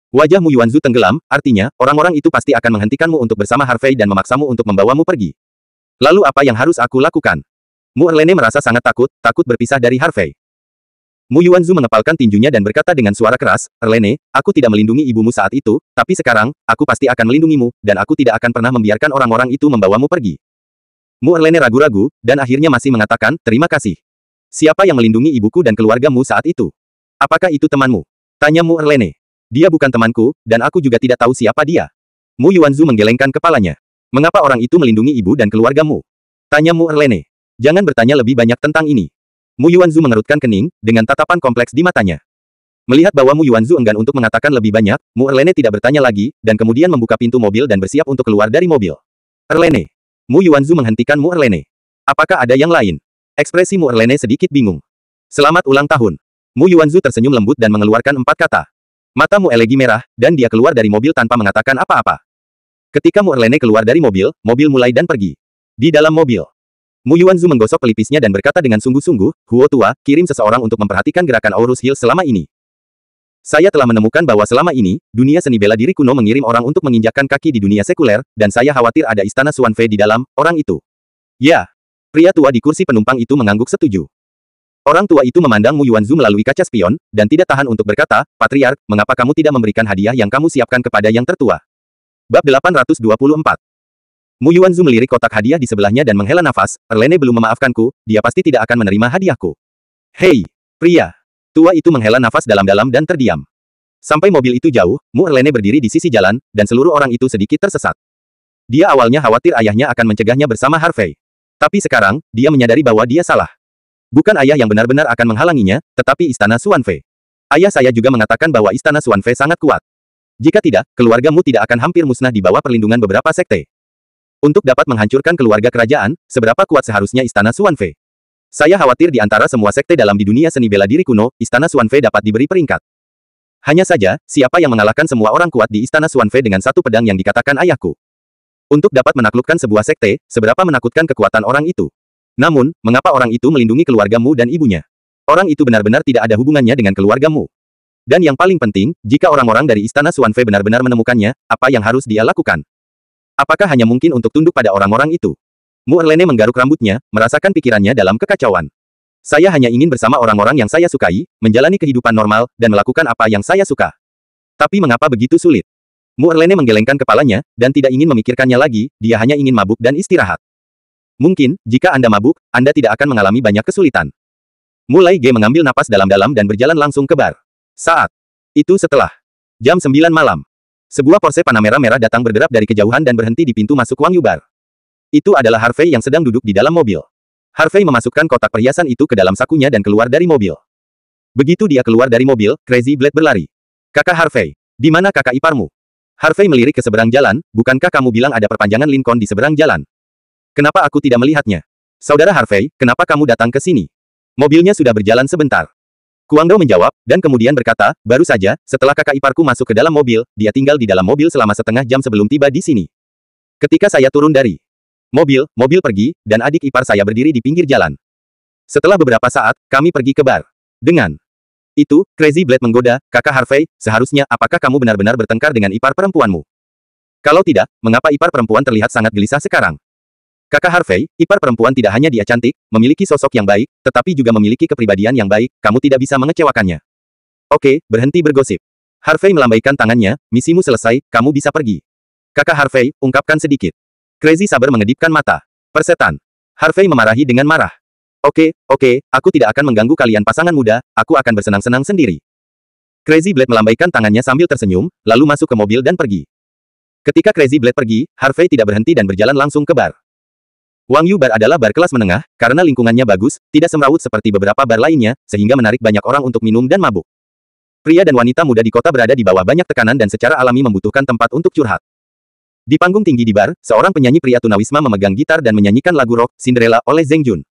Wajah Mu Yuanzu tenggelam, artinya, orang-orang itu pasti akan menghentikanmu untuk bersama Harvey dan memaksamu untuk membawamu pergi. Lalu apa yang harus aku lakukan? Mu Erlene merasa sangat takut berpisah dari Harvey. Mu Yuanzu mengepalkan tinjunya dan berkata dengan suara keras, Erlene, aku tidak melindungi ibumu saat itu, tapi sekarang, aku pasti akan melindungimu, dan aku tidak akan pernah membiarkan orang-orang itu membawamu pergi. Mu Erlene ragu-ragu, dan akhirnya masih mengatakan, terima kasih. Siapa yang melindungi ibuku dan keluargamu saat itu? Apakah itu temanmu? Tanya Mu Erlene. Dia bukan temanku, dan aku juga tidak tahu siapa dia. Mu Yuanzu menggelengkan kepalanya. Mengapa orang itu melindungi ibu dan keluargamu? Tanya Mu Erlene. Jangan bertanya lebih banyak tentang ini. Mu Yuanzu mengerutkan kening, dengan tatapan kompleks di matanya. Melihat bahwa Mu Yuanzu enggan untuk mengatakan lebih banyak, Mu Erlene tidak bertanya lagi, dan kemudian membuka pintu mobil dan bersiap untuk keluar dari mobil. Erlene. Mu Yuanzu menghentikan Mu Erlene. Apakah ada yang lain? Ekspresi Mu Erlene sedikit bingung. Selamat ulang tahun. Mu Yuanzu tersenyum lembut dan mengeluarkan 4 kata. Mata Mu Elegi merah, dan dia keluar dari mobil tanpa mengatakan apa-apa. Ketika Mu Erlene keluar dari mobil, mobil mulai dan pergi. Di dalam mobil, Mu Yuanzu menggosok pelipisnya dan berkata dengan sungguh-sungguh, Huo tua, kirim seseorang untuk memperhatikan gerakan Aurus Hill selama ini. Saya telah menemukan bahwa selama ini, dunia seni bela diri kuno mengirim orang untuk menginjakkan kaki di dunia sekuler, dan saya khawatir ada istana Xuanfei di dalam, orang itu. Ya. Pria tua di kursi penumpang itu mengangguk setuju. Orang tua itu memandang Mu Yuanzu melalui kaca spion, dan tidak tahan untuk berkata, Patriark, mengapa kamu tidak memberikan hadiah yang kamu siapkan kepada yang tertua? Bab 824. Mu Yuanzu melirik kotak hadiah di sebelahnya dan menghela nafas, Erlene belum memaafkanku, dia pasti tidak akan menerima hadiahku. Hei, pria. Tua itu menghela nafas dalam-dalam dan terdiam. Sampai mobil itu jauh, Mu Erlene berdiri di sisi jalan, dan seluruh orang itu sedikit tersesat. Dia awalnya khawatir ayahnya akan mencegahnya bersama Harvey. Tapi sekarang, dia menyadari bahwa dia salah. Bukan ayah yang benar-benar akan menghalanginya, tetapi istana Xuanfei. Ayah saya juga mengatakan bahwa istana Xuanfei sangat kuat. Jika tidak, keluargamu tidak akan hampir musnah di bawah perlindungan beberapa sekte. Untuk dapat menghancurkan keluarga kerajaan, seberapa kuat seharusnya istana Xuanfei? Saya khawatir di antara semua sekte dalam di dunia seni bela diri kuno, istana Xuanfei dapat diberi peringkat. Hanya saja, siapa yang mengalahkan semua orang kuat di istana Xuanfei dengan satu pedang yang dikatakan ayahku? Untuk dapat menaklukkan sebuah sekte, seberapa menakutkan kekuatan orang itu? Namun, mengapa orang itu melindungi keluargamu dan ibunya? Orang itu benar-benar tidak ada hubungannya dengan keluargamu. Dan yang paling penting, jika orang-orang dari istana Xuanfei benar-benar menemukannya, apa yang harus dia lakukan? Apakah hanya mungkin untuk tunduk pada orang-orang itu? Mu Erlene menggaruk rambutnya, merasakan pikirannya dalam kekacauan. Saya hanya ingin bersama orang-orang yang saya sukai, menjalani kehidupan normal, dan melakukan apa yang saya suka. Tapi mengapa begitu sulit? Mu Erlene menggelengkan kepalanya, dan tidak ingin memikirkannya lagi, dia hanya ingin mabuk dan istirahat. Mungkin, jika Anda mabuk, Anda tidak akan mengalami banyak kesulitan. Mulai G mengambil napas dalam-dalam dan berjalan langsung ke bar. Saat itu setelah jam 9 malam, sebuah Porsche Panamera merah datang berderap dari kejauhan dan berhenti di pintu masuk Wangyu Bar. Itu adalah Harvey yang sedang duduk di dalam mobil. Harvey memasukkan kotak perhiasan itu ke dalam sakunya dan keluar dari mobil. Begitu dia keluar dari mobil, Crazy Blade berlari. Kakak Harvey, di mana kakak iparmu? Harvey melirik ke seberang jalan, bukankah kamu bilang ada perpanjangan Lincoln di seberang jalan? Kenapa aku tidak melihatnya? Saudara Harvey, kenapa kamu datang ke sini? Mobilnya sudah berjalan sebentar. Guangdao menjawab, dan kemudian berkata, baru saja, setelah kakak iparku masuk ke dalam mobil, dia tinggal di dalam mobil selama setengah jam sebelum tiba di sini. Ketika saya turun dari mobil pergi, dan adik ipar saya berdiri di pinggir jalan. Setelah beberapa saat, kami pergi ke bar. Dengan itu, Crazy Blade menggoda, kakak Harvey, seharusnya, apakah kamu benar-benar bertengkar dengan ipar perempuanmu? Kalau tidak, mengapa ipar perempuan terlihat sangat gelisah sekarang? Kakak Harvey, ipar perempuan tidak hanya dia cantik, memiliki sosok yang baik, tetapi juga memiliki kepribadian yang baik, kamu tidak bisa mengecewakannya. Oke, berhenti bergosip. Harvey melambaikan tangannya, misimu selesai, kamu bisa pergi. Kakak Harvey, ungkapkan sedikit. Crazy Saber mengedipkan mata. Persetan. Harvey memarahi dengan marah. Oke, aku tidak akan mengganggu kalian pasangan muda, aku akan bersenang-senang sendiri. Crazy Blade melambaikan tangannya sambil tersenyum, lalu masuk ke mobil dan pergi. Ketika Crazy Blade pergi, Harvey tidak berhenti dan berjalan langsung ke bar. Wangyu Bar adalah bar kelas menengah, karena lingkungannya bagus, tidak semrawut seperti beberapa bar lainnya, sehingga menarik banyak orang untuk minum dan mabuk. Pria dan wanita muda di kota berada di bawah banyak tekanan dan secara alami membutuhkan tempat untuk curhat. Di panggung tinggi di bar, seorang penyanyi pria tunawisma memegang gitar dan menyanyikan lagu rock, Cinderella, oleh Zheng Jun.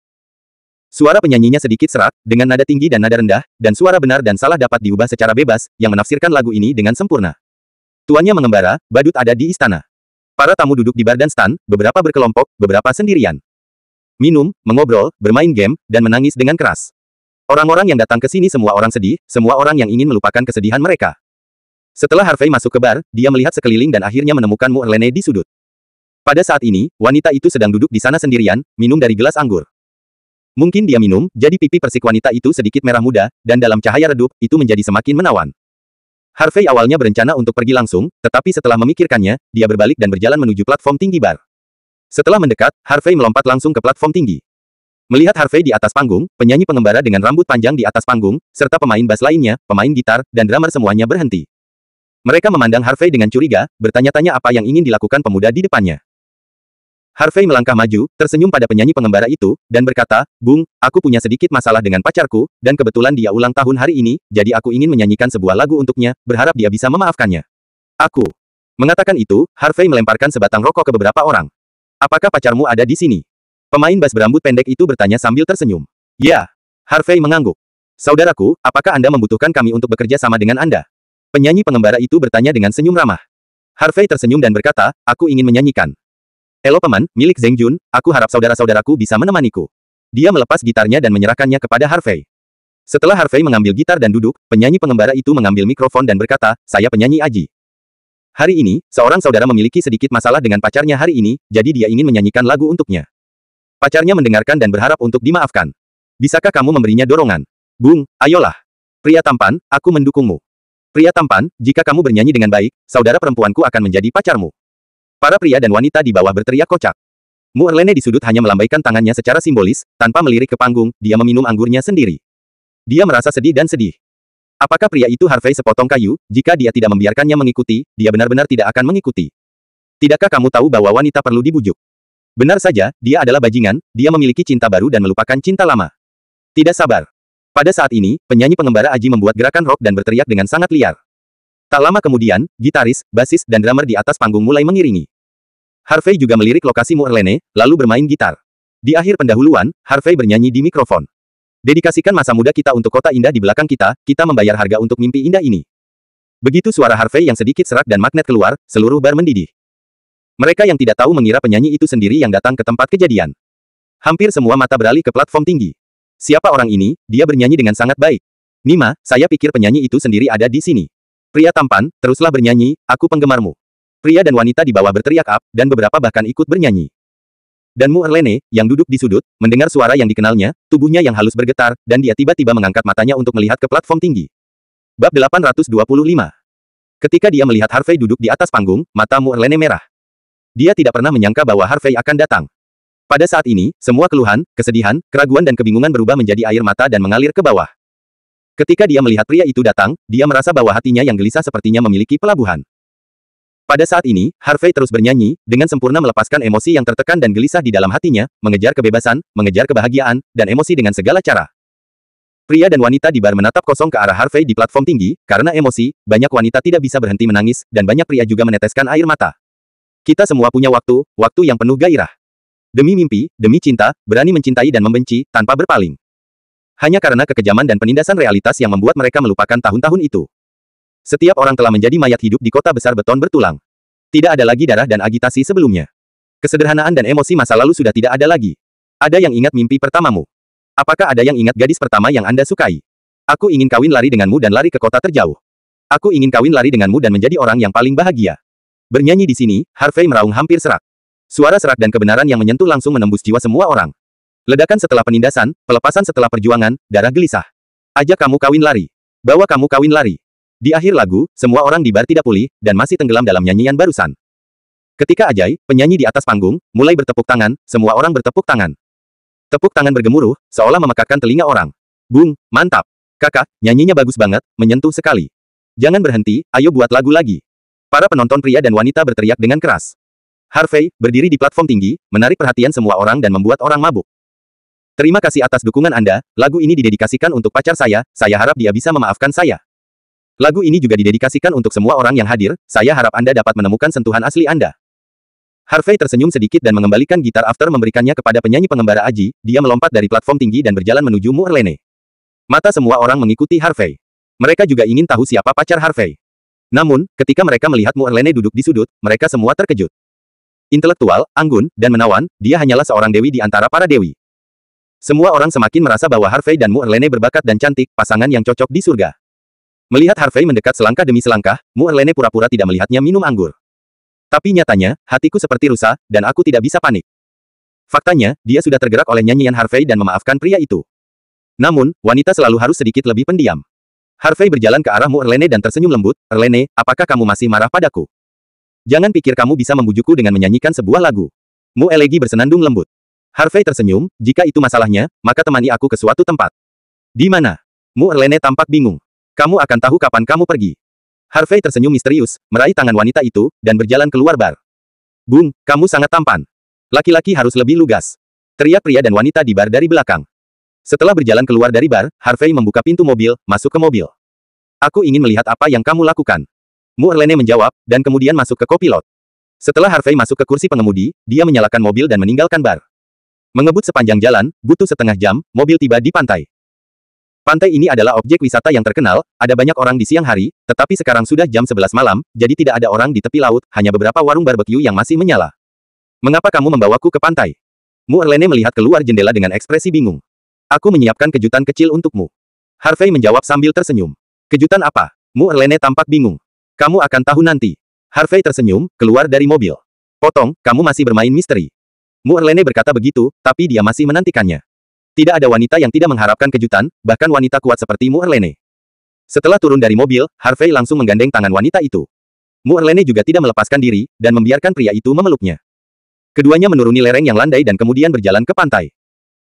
Suara penyanyinya sedikit serak, dengan nada tinggi dan nada rendah, dan suara benar dan salah dapat diubah secara bebas, yang menafsirkan lagu ini dengan sempurna. Tuannya mengembara, badut ada di istana. Para tamu duduk di bar dan stan, beberapa berkelompok, beberapa sendirian. Minum, mengobrol, bermain game, dan menangis dengan keras. Orang-orang yang datang ke sini semua orang sedih, semua orang yang ingin melupakan kesedihan mereka. Setelah Harvey masuk ke bar, dia melihat sekeliling dan akhirnya menemukan Mu Erlene di sudut. Pada saat ini, wanita itu sedang duduk di sana sendirian, minum dari gelas anggur. Mungkin dia minum, jadi pipi persik wanita itu sedikit merah muda, dan dalam cahaya redup, itu menjadi semakin menawan. Harvey awalnya berencana untuk pergi langsung, tetapi setelah memikirkannya, dia berbalik dan berjalan menuju platform tinggi bar. Setelah mendekat, Harvey melompat langsung ke platform tinggi. Melihat Harvey di atas panggung, penyanyi pengembara dengan rambut panjang di atas panggung, serta pemain bass lainnya, pemain gitar, dan drummer semuanya berhenti. Mereka memandang Harvey dengan curiga, bertanya-tanya apa yang ingin dilakukan pemuda di depannya. Harvey melangkah maju, tersenyum pada penyanyi pengembara itu, dan berkata, Bung, aku punya sedikit masalah dengan pacarku, dan kebetulan dia ulang tahun hari ini, jadi aku ingin menyanyikan sebuah lagu untuknya, berharap dia bisa memaafkannya. Aku. Mengatakan itu, Harvey melemparkan sebatang rokok ke beberapa orang. Apakah pacarmu ada di sini? Pemain bass berambut pendek itu bertanya sambil tersenyum. Ya. Harvey mengangguk. Saudaraku, apakah Anda membutuhkan kami untuk bekerja sama dengan Anda? Penyanyi pengembara itu bertanya dengan senyum ramah. Harvey tersenyum dan berkata, aku ingin menyanyikan. Elo paman, milik Zheng Jun, aku harap saudara-saudaraku bisa menemaniku. Dia melepas gitarnya dan menyerahkannya kepada Harvey. Setelah Harvey mengambil gitar dan duduk, penyanyi pengembara itu mengambil mikrofon dan berkata, saya penyanyi Aji. Hari ini, seorang saudara memiliki sedikit masalah dengan pacarnya hari ini, jadi dia ingin menyanyikan lagu untuknya. Pacarnya mendengarkan dan berharap untuk dimaafkan. Bisakah kamu memberinya dorongan? Bung, ayolah. Pria tampan, aku mendukungmu. Pria tampan, jika kamu bernyanyi dengan baik, saudara perempuanku akan menjadi pacarmu. Para pria dan wanita di bawah berteriak kocak. Mu Erlene di sudut hanya melambaikan tangannya secara simbolis, tanpa melirik ke panggung, dia meminum anggurnya sendiri. Dia merasa sedih dan sedih. Apakah pria itu Harvey sepotong kayu? Jika dia tidak membiarkannya mengikuti, dia benar-benar tidak akan mengikuti. Tidakkah kamu tahu bahwa wanita perlu dibujuk? Benar saja, dia adalah bajingan, dia memiliki cinta baru dan melupakan cinta lama. Tidak sabar. Pada saat ini, penyanyi pengembara Aji membuat gerakan rock dan berteriak dengan sangat liar. Tak lama kemudian, gitaris, basis, dan drummer di atas panggung mulai mengiringi. Harvey juga melirik lokasi Mu Erlene, lalu bermain gitar. Di akhir pendahuluan, Harvey bernyanyi di mikrofon. Dedikasikan masa muda kita untuk kota indah di belakang kita, kita membayar harga untuk mimpi indah ini. Begitu suara Harvey yang sedikit serak dan magnet keluar, seluruh bar mendidih. Mereka yang tidak tahu mengira penyanyi itu sendiri yang datang ke tempat kejadian. Hampir semua mata beralih ke platform tinggi. Siapa orang ini? Dia bernyanyi dengan sangat baik. Nima, saya pikir penyanyi itu sendiri ada di sini. Pria tampan, teruslah bernyanyi, aku penggemarmu. Pria dan wanita di bawah berteriak up, dan beberapa bahkan ikut bernyanyi. Dan Mu Erlene, yang duduk di sudut, mendengar suara yang dikenalnya, tubuhnya yang halus bergetar, dan dia tiba-tiba mengangkat matanya untuk melihat ke platform tinggi. Bab 825. Ketika dia melihat Harvey duduk di atas panggung, mata Mu Erlene merah. Dia tidak pernah menyangka bahwa Harvey akan datang. Pada saat ini, semua keluhan, kesedihan, keraguan dan kebingungan berubah menjadi air mata dan mengalir ke bawah. Ketika dia melihat pria itu datang, dia merasa bahwa hatinya yang gelisah sepertinya memiliki pelabuhan. Pada saat ini, Harvey terus bernyanyi, dengan sempurna melepaskan emosi yang tertekan dan gelisah di dalam hatinya, mengejar kebebasan, mengejar kebahagiaan, dan emosi dengan segala cara. Pria dan wanita di bar menatap kosong ke arah Harvey di platform tinggi, karena emosi, banyak wanita tidak bisa berhenti menangis, dan banyak pria juga meneteskan air mata. Kita semua punya waktu, waktu yang penuh gairah. Demi mimpi, demi cinta, berani mencintai dan membenci, tanpa berpaling. Hanya karena kekejaman dan penindasan realitas yang membuat mereka melupakan tahun-tahun itu. Setiap orang telah menjadi mayat hidup di kota besar beton bertulang. Tidak ada lagi darah dan agitasi sebelumnya. Kesederhanaan dan emosi masa lalu sudah tidak ada lagi. Ada yang ingat mimpi pertamamu? Apakah ada yang ingat gadis pertama yang Anda sukai? Aku ingin kawin lari denganmu dan lari ke kota terjauh. Aku ingin kawin lari denganmu dan menjadi orang yang paling bahagia. Bernyanyi di sini, Harvey meraung hampir serak. Suara serak dan kebenaran yang menyentuh langsung menembus jiwa semua orang. Ledakan setelah penindasan, pelepasan setelah perjuangan, darah gelisah. Ajak kamu kawin lari. Bawa kamu kawin lari. Di akhir lagu, semua orang di bar tidak pulih, dan masih tenggelam dalam nyanyian barusan. Ketika Ajay, penyanyi di atas panggung, mulai bertepuk tangan, semua orang bertepuk tangan. Tepuk tangan bergemuruh, seolah memekakkan telinga orang. Bung, mantap. Kakak, nyanyinya bagus banget, menyentuh sekali. Jangan berhenti, ayo buat lagu lagi. Para penonton pria dan wanita berteriak dengan keras. Harvey, berdiri di platform tinggi, menarik perhatian semua orang dan membuat orang mabuk. Terima kasih atas dukungan Anda, lagu ini didedikasikan untuk pacar saya harap dia bisa memaafkan saya. Lagu ini juga didedikasikan untuk semua orang yang hadir, saya harap Anda dapat menemukan sentuhan asli Anda. Harvey tersenyum sedikit dan mengembalikan gitar after memberikannya kepada penyanyi pengembara Aji, dia melompat dari platform tinggi dan berjalan menuju Mu Erlene. Mata semua orang mengikuti Harvey. Mereka juga ingin tahu siapa pacar Harvey. Namun, ketika mereka melihat Mu Erlene duduk di sudut, mereka semua terkejut. Intelektual, anggun, dan menawan, dia hanyalah seorang dewi di antara para dewi. Semua orang semakin merasa bahwa Harvey dan Mu Erlene berbakat dan cantik, pasangan yang cocok di surga. Melihat Harvey mendekat selangkah demi selangkah, Mu Erlene pura-pura tidak melihatnya minum anggur. Tapi nyatanya, hatiku seperti rusa, dan aku tidak bisa panik. Faktanya, dia sudah tergerak oleh nyanyian Harvey dan memaafkan pria itu. Namun, wanita selalu harus sedikit lebih pendiam. Harvey berjalan ke arah Mu Erlene dan tersenyum lembut, Erlene, apakah kamu masih marah padaku? Jangan pikir kamu bisa membujukku dengan menyanyikan sebuah lagu. Mu Elegi bersenandung lembut. Harvey tersenyum, jika itu masalahnya, maka temani aku ke suatu tempat. Di mana? Mu Erlene tampak bingung. Kamu akan tahu kapan kamu pergi. Harvey tersenyum misterius, meraih tangan wanita itu, dan berjalan keluar bar. Bung, kamu sangat tampan. Laki-laki harus lebih lugas. Teriak pria dan wanita di bar dari belakang. Setelah berjalan keluar dari bar, Harvey membuka pintu mobil, masuk ke mobil. Aku ingin melihat apa yang kamu lakukan. Mu Erlene menjawab, dan kemudian masuk ke kopilot. Setelah Harvey masuk ke kursi pengemudi, dia menyalakan mobil dan meninggalkan bar. Mengebut sepanjang jalan, butuh setengah jam, mobil tiba di pantai. Pantai ini adalah objek wisata yang terkenal, ada banyak orang di siang hari, tetapi sekarang sudah jam 11 malam, jadi tidak ada orang di tepi laut, hanya beberapa warung barbecue yang masih menyala. Mengapa kamu membawaku ke pantai? Mu Erlene melihat keluar jendela dengan ekspresi bingung. Aku menyiapkan kejutan kecil untukmu. Harvey menjawab sambil tersenyum. Kejutan apa? Mu Erlene tampak bingung. Kamu akan tahu nanti. Harvey tersenyum, keluar dari mobil. Potong, kamu masih bermain misteri. Mu Erlene berkata begitu, tapi dia masih menantikannya. Tidak ada wanita yang tidak mengharapkan kejutan, bahkan wanita kuat seperti Mu Erlene. Setelah turun dari mobil, Harvey langsung menggandeng tangan wanita itu. Mu Erlene juga tidak melepaskan diri, dan membiarkan pria itu memeluknya. Keduanya menuruni lereng yang landai dan kemudian berjalan ke pantai.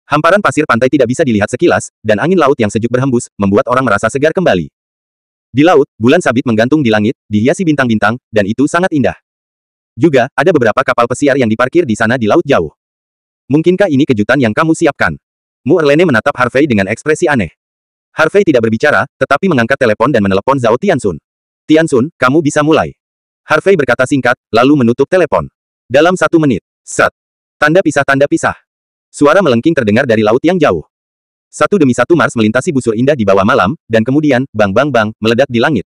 Hamparan pasir pantai tidak bisa dilihat sekilas, dan angin laut yang sejuk berhembus, membuat orang merasa segar kembali. Di laut, bulan sabit menggantung di langit, dihiasi bintang-bintang, dan itu sangat indah. Juga, ada beberapa kapal pesiar yang diparkir di sana di laut jauh. Mungkinkah ini kejutan yang kamu siapkan? Mu Erlene menatap Harvey dengan ekspresi aneh. Harvey tidak berbicara, tetapi mengangkat telepon dan menelepon Zhao Tianxun. Tianxun, kamu bisa mulai. Harvey berkata singkat, lalu menutup telepon. Dalam 1 menit. Set. Tanda pisah tanda pisah. Suara melengking terdengar dari laut yang jauh. Satu demi satu Mars melintasi busur indah di bawah malam, dan kemudian, bang bang bang, meledak di langit.